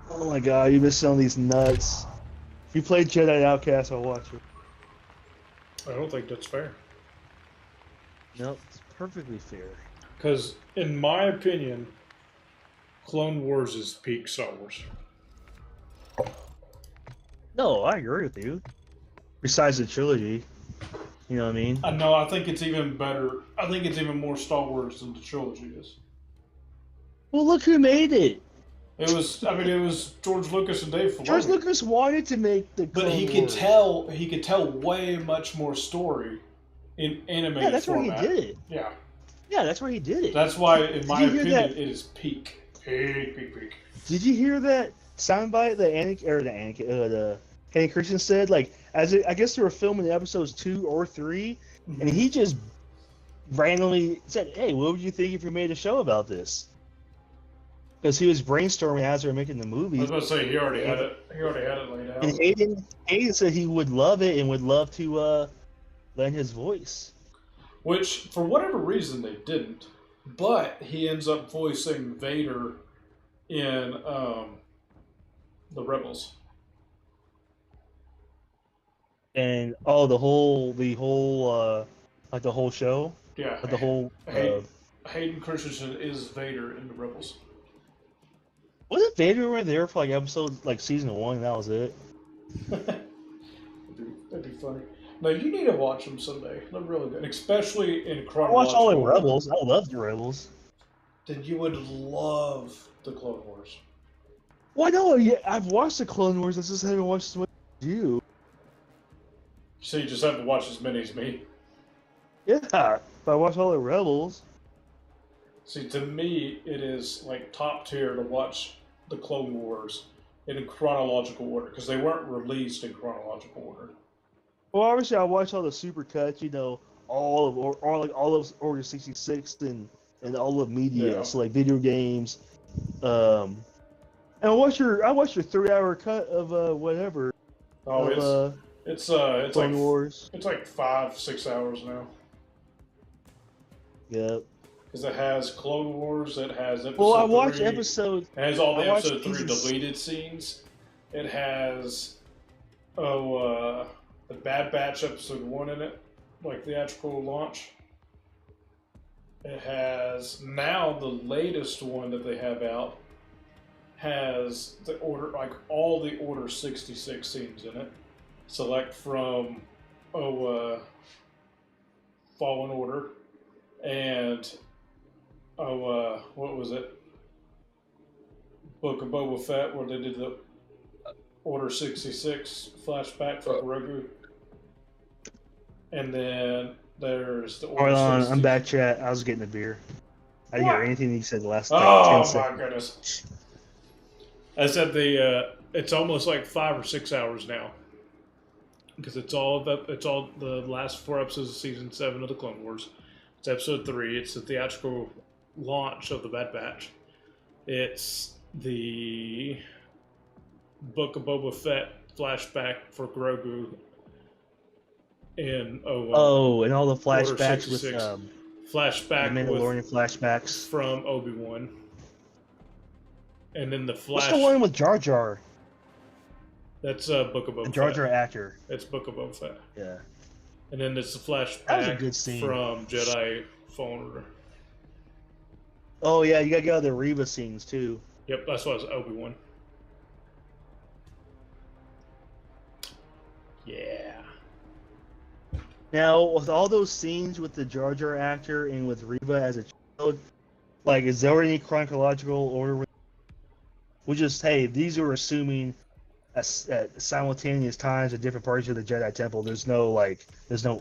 Oh my god, you missing on these nuts. If you played Jedi Outcast, I'll watch it. I don't think that's fair. Nope, it's perfectly fair. Because, in my opinion, Clone Wars is peak Star Wars. No, I agree with you. Besides the trilogy, you know what I mean? No, I think it's even better. I think it's even more Star Wars than the trilogy is. Well, look who made it. It was, I mean, it was George Lucas and Dave Filoni. George Lucas wanted to make the But Clone he could Wars. tell way much more story in animated Yeah, that's format. where he did it. Yeah. Yeah, that's where he did it. That's why, in my you hear opinion, that? it is peak. Peak. Did you hear that soundbite that Hayden Christensen said? Like, I guess they were filming episodes 2 or 3, and he just randomly said, "Hey, what would you think if we made a show about this?" Because he was brainstorming as they were making the movie. I was about to say, he already had it laid out. And Hayden said he would love it and would love to lend his voice. Which, for whatever reason, they didn't. But he ends up voicing Vader in the Rebels. And the whole show, Yeah. the whole. Hayden Christensen is Vader in the Rebels. Wasn't Vader right there for season 1 and that was it? That'd be funny. No, you need to watch them someday. They're really good, especially in I chronological. watched all the Rebels. I love the Rebels. Then you would love the Clone Wars. Well, no, yeah, I've watched the Clone Wars. I just haven't watched as much as you. So you just have to watch as many as me. Yeah, but I watched all the Rebels. See, to me, it is like top tier to watch the Clone Wars in chronological order because they weren't released in chronological order. Well, obviously, I watched all the super cuts. You know, all of Order 66 and all of media, Yeah. so like video games. And I watched your 3-hour cut of whatever. Oh, it's Clone like Wars. it's like 5-6 hours now Yep. because it has Clone Wars. It has episode. Well, I watched 3, episode. It has all the I watched episode 3 seasons- deleted scenes. It has the Bad Batch episode 1 in it, like theatrical launch. It has now the latest one that they have out has the order, like all the Order 66 scenes in it. Select from Fallen Order and what was it? Book of Boba Fett, where they did the Order 66 flashback for Grogu. And then there's the Order Hold on, 60. I'm back, chat. I was getting a beer. I didn't hear What? anything you said the last 10 Oh my seconds. goodness! I said it's almost like 5 or 6 hours now because it's all the last 4 episodes of season 7 of the Clone Wars. It's episode 3. It's the theatrical launch of the Bad Batch. It's the Book of Boba Fett flashback for Grogu. And and all the flashbacks with flashback the Mandalorian with, flashbacks from Obi-Wan. And then the What's the one with Jar Jar? That's Book of Boba The Fett. Jar Jar actor. It's Book of Boba Fett. Yeah. And then there's the flashback That was a good scene. from Jedi Fallen Order. Oh yeah, you gotta go to the Reva scenes too. Yep, that's why it's Obi-Wan. Yeah. Now, with all those scenes with the Jar Jar actor and with Reva as a child, like, is there any chronological order? We just, hey, these are assuming at simultaneous times at different parts of the Jedi Temple. There's no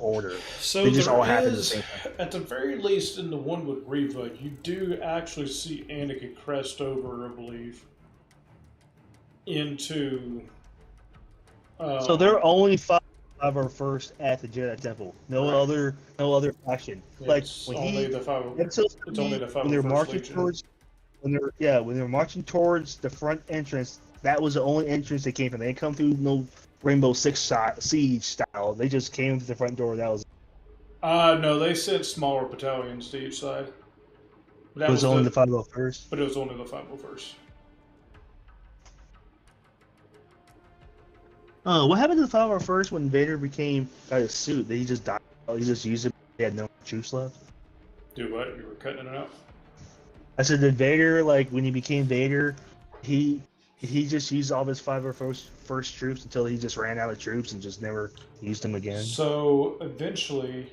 order. So They just there all happen at the is, same time. at the very least in the one with Reva, you do actually see Anakin crest over, I believe, into So there are only five are first at the Jedi Temple. No Right. other faction. Like It's when only he the five. episode It's only the when they're 501st marching Legion. towards when they're marching towards the front entrance, that was the only entrance they came from. They didn't come through no Rainbow Six Siege style. They just came to the front door. That was No, they sent smaller battalions to each side. That it was only the 501st. But it was only the 501st. Oh, what happened to the 501st when Vader got his suit? Did he just die? Oh, he just used it. He had no troops left. Do what? You were cutting it out. I said, did Vader, like, when he became Vader, he just used all of his 501st troops until he just ran out of troops and just never used them again? So eventually,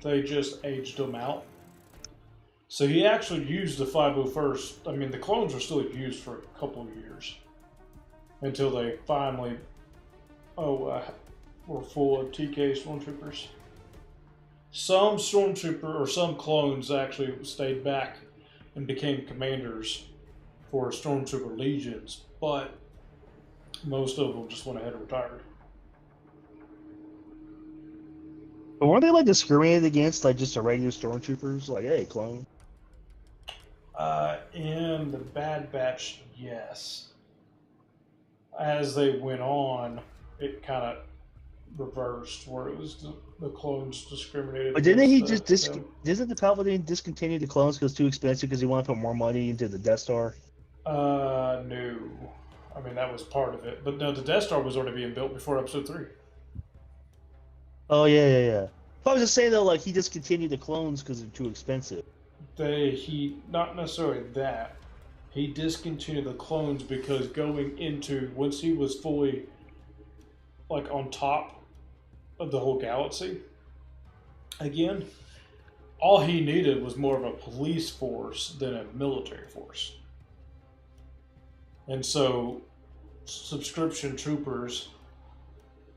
they just aged him out. So he actually used the 501st. I mean, the clones were still used for a couple of years until they finally, were full of TK stormtroopers. Some stormtrooper or some clones actually stayed back and became commanders for stormtrooper legions, but most of them just went ahead and retired. But weren't they, like, discriminated against, like, just the regular stormtroopers? Like, hey, clone. In the Bad Batch, yes. As they went on, it kind of reversed, where it was the clones discriminated. But didn't he against just them. Didn't the Palpatine discontinue the clones because it was too expensive because he wanted to put more money into the Death Star? No. I mean, that was part of it. But no, the Death Star was already being built before Episode 3. Oh, yeah. But I was just saying, though, like, he discontinued the clones because they're too expensive. Not necessarily that. He discontinued the clones because once he was fully, like, on top of the whole galaxy, again, all he needed was more of a police force than a military force. And so, subscription troopers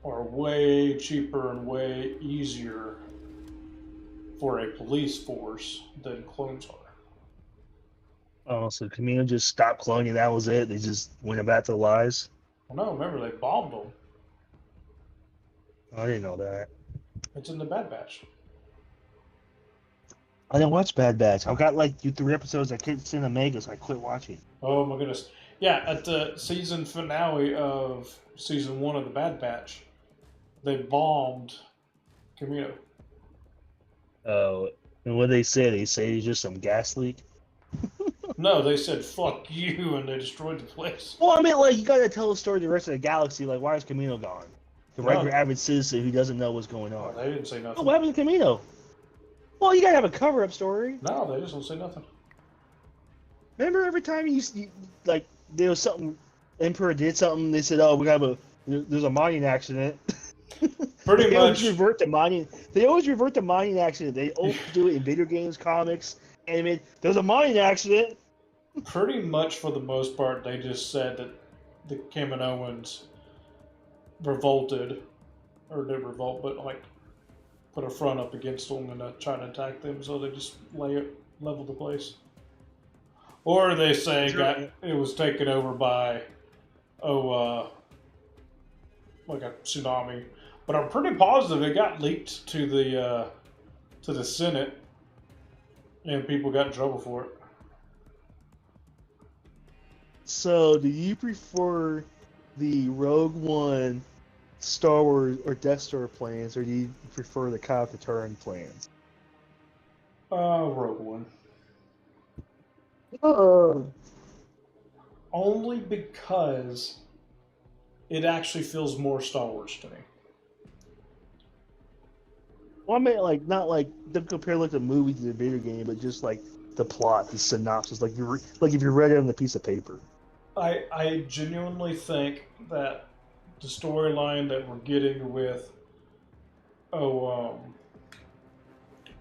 are way cheaper and way easier for a police force than clones are. Oh, so Camino just stopped cloning, that was it? They just went back to the lies? Well, no, remember, they bombed them. I didn't know that. It's in the Bad Batch. I didn't watch Bad Batch. I've got, like, 3 episodes I couldn't send Omega, so I quit watching. Oh my goodness. Yeah, at the season finale of season 1 of the Bad Batch, they bombed Camino. Oh, and what they say? They say it's just some gas leak? No, they said, fuck you, and they destroyed the place. Well, I mean, like, you gotta tell the story to the rest of the galaxy. Like, why is Camino gone? The No. regular average citizen who doesn't know what's going Oh, on. they didn't say nothing. Oh, what happened to Camino? Well, you gotta have a cover-up story. No, they just don't say nothing. Remember every time you like, there was something, Emperor did something, they said, oh, there's a mining accident. Pretty They much. They always revert to mining accident. They always do it in video games, comics, anime. There's a mining accident. Pretty much for the most part, they just said that the Kaminoans revolted, or didn't revolt, but like put a front up against them and trying to attack them, so they just leveled the place. Or they say it was taken over by, like a tsunami. But I'm pretty positive it got leaked to the Senate, and people got in trouble for it. So, do you prefer the Rogue One Star Wars or Death Star plans, or do you prefer the Kyle Katarn plans? Rogue One. Only because it actually feels more Star Wars to me. Well, I mean, like, not like, don't compare like the movie to the video game, but just like the plot, the synopsis, like if you read it on a piece of paper. I genuinely think that the storyline that we're getting with,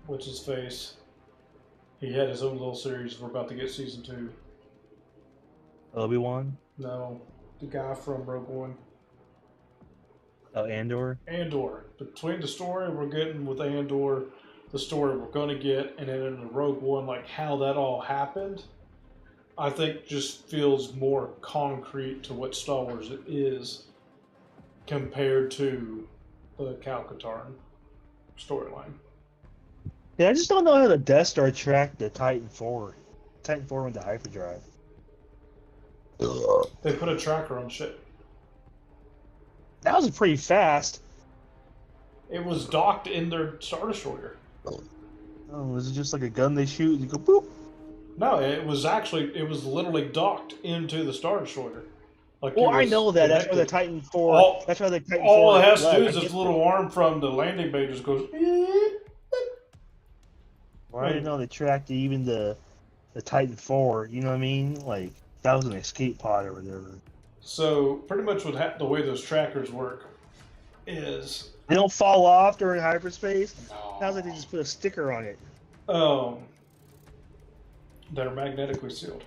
what's his face? He had his own little series. We're about to get season 2. Obi-Wan? No, the guy from Rogue One. Oh, Andor? Andor. Between the story we're getting with Andor, the story we're going to get, and then in the Rogue One, like how that all happened, I think just feels more concrete to what Star Wars it is compared to the Cal-Katarn storyline. Yeah, I just don't know how the Death Star tracked the Titan 4. Titan 4 went to hyperdrive. They put a tracker on shit. That was pretty fast. It was docked in their Star Destroyer. Oh, was it just like a gun they shoot and you go boop? No, it was literally docked into the Star Destroyer. Like Well, it I was know that. That's why the connected. Titan 4. All- that's why the Titan 4. All it has to do is I its get little arm from the landing bay just goes. Well, I didn't know they tracked even the Titan 4. You know what I mean? Like that was an escape pod or whatever. So pretty much the way those trackers work is They don't fall off during hyperspace. Sounds like they just put a sticker on it. That are magnetically sealed,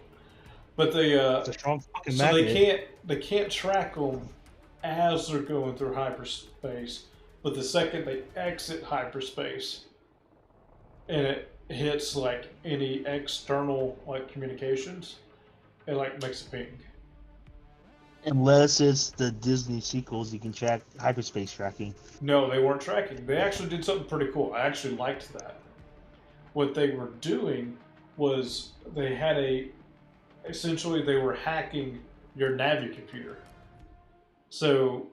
but they It's a strong fucking so magnet. they can't track them as they're going through hyperspace, but the second they exit hyperspace and it hits like any external like communications, it like makes a ping. Unless it's the Disney sequels, you can track hyperspace tracking. No, they weren't tracking. They actually did something pretty cool. I actually liked that. What they were doing was they had essentially they were hacking your Navi computer. So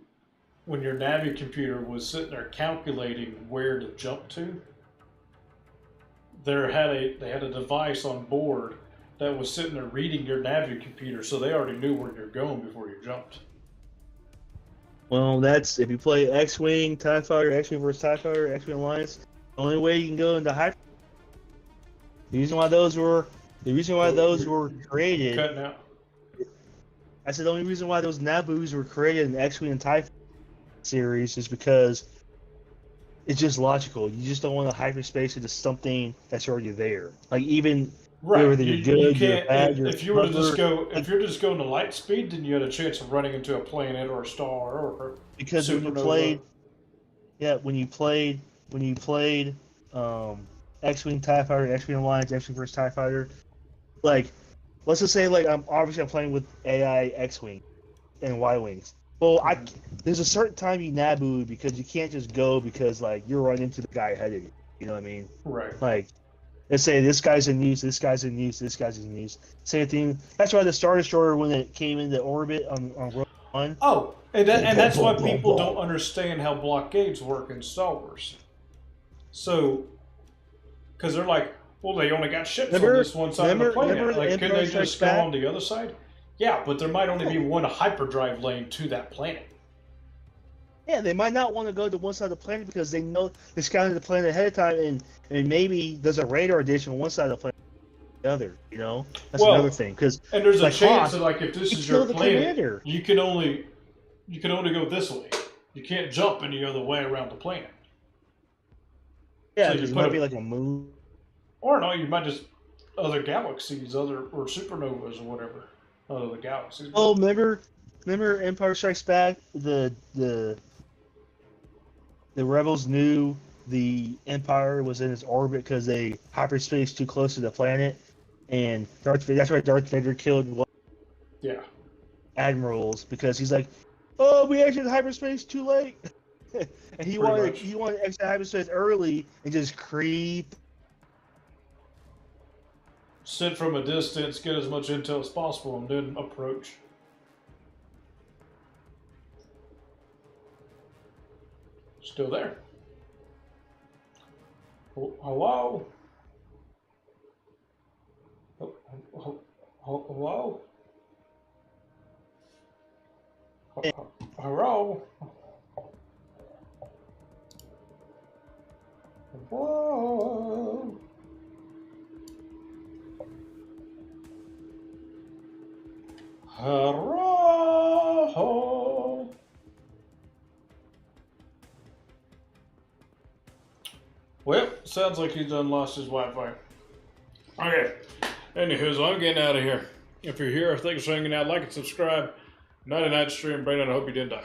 when your Navi computer was sitting there calculating where to jump to, they had a device on board that was sitting there reading your Navi computer, so they already knew where you're going before you jumped. Well, that's if you play X-Wing, TIE Fighter, X-Wing vs. TIE Fighter, X-Wing Alliance, the only way you can go into hyper. The reason why those were created. Cutting out. I said the only reason why those Naboo's were created in the X-Wing and TIE series is because it's just logical. You just don't want to hyperspace into something that's already there. Like even Right. whether you're good, you you're can't, bad, you're if you were to just smuggler, go if you're just going to light speed, then you had a chance of running into a planet or a star or because when you supernova. played X-Wing TIE Fighter, X-Wing Alliance, X-Wing vs. TIE Fighter, like let's just say like I'm playing with AI X-Wing and Y-Wings. Well, there's a certain time you Naboo because you can't just go because like you're running into the guy ahead of you. You know what I mean? Right. Like, let's say this guy's in use, this guy's in use, this guy's in use. Same thing. That's why the Star Destroyer, when it came into orbit on Rogue One. Oh, and that's why people don't understand how blockades work in Star Wars. So, because they're like, well, they only got ships on this one side of the planet. Like, couldn't they just go on the other side? Yeah, but there might only be one hyperdrive lane to that planet. Yeah, they might not want to go to one side of the planet because they know they scouted the planet ahead of time, and maybe there's a radar dish on one side of the planet, the other. You know, that's another thing. And there's a chance that like if this is your planet, commander. you can only go this way. You can't jump any other way around the planet. Yeah, So because it might be like a moon. Or no, you might just other galaxies, or supernovas or whatever. Other galaxies. Oh, remember Empire Strikes Back? The rebels knew the Empire was in its orbit because they hyperspace too close to the planet, and that's why Darth Vader killed admirals because he's like, oh, we exited hyperspace too late, and he wanted to exit hyperspace early and just creep. Sit from a distance, get as much intel as possible, and then approach. Still there. Hello? Hello? Hello? Whoa. Hello? Well, sounds like he's done lost his Wi-Fi. Okay. Anywho, so I'm getting out of here. If you're here, thanks for hanging out. Like and subscribe. Night-night stream. Brandon, I hope you didn't die.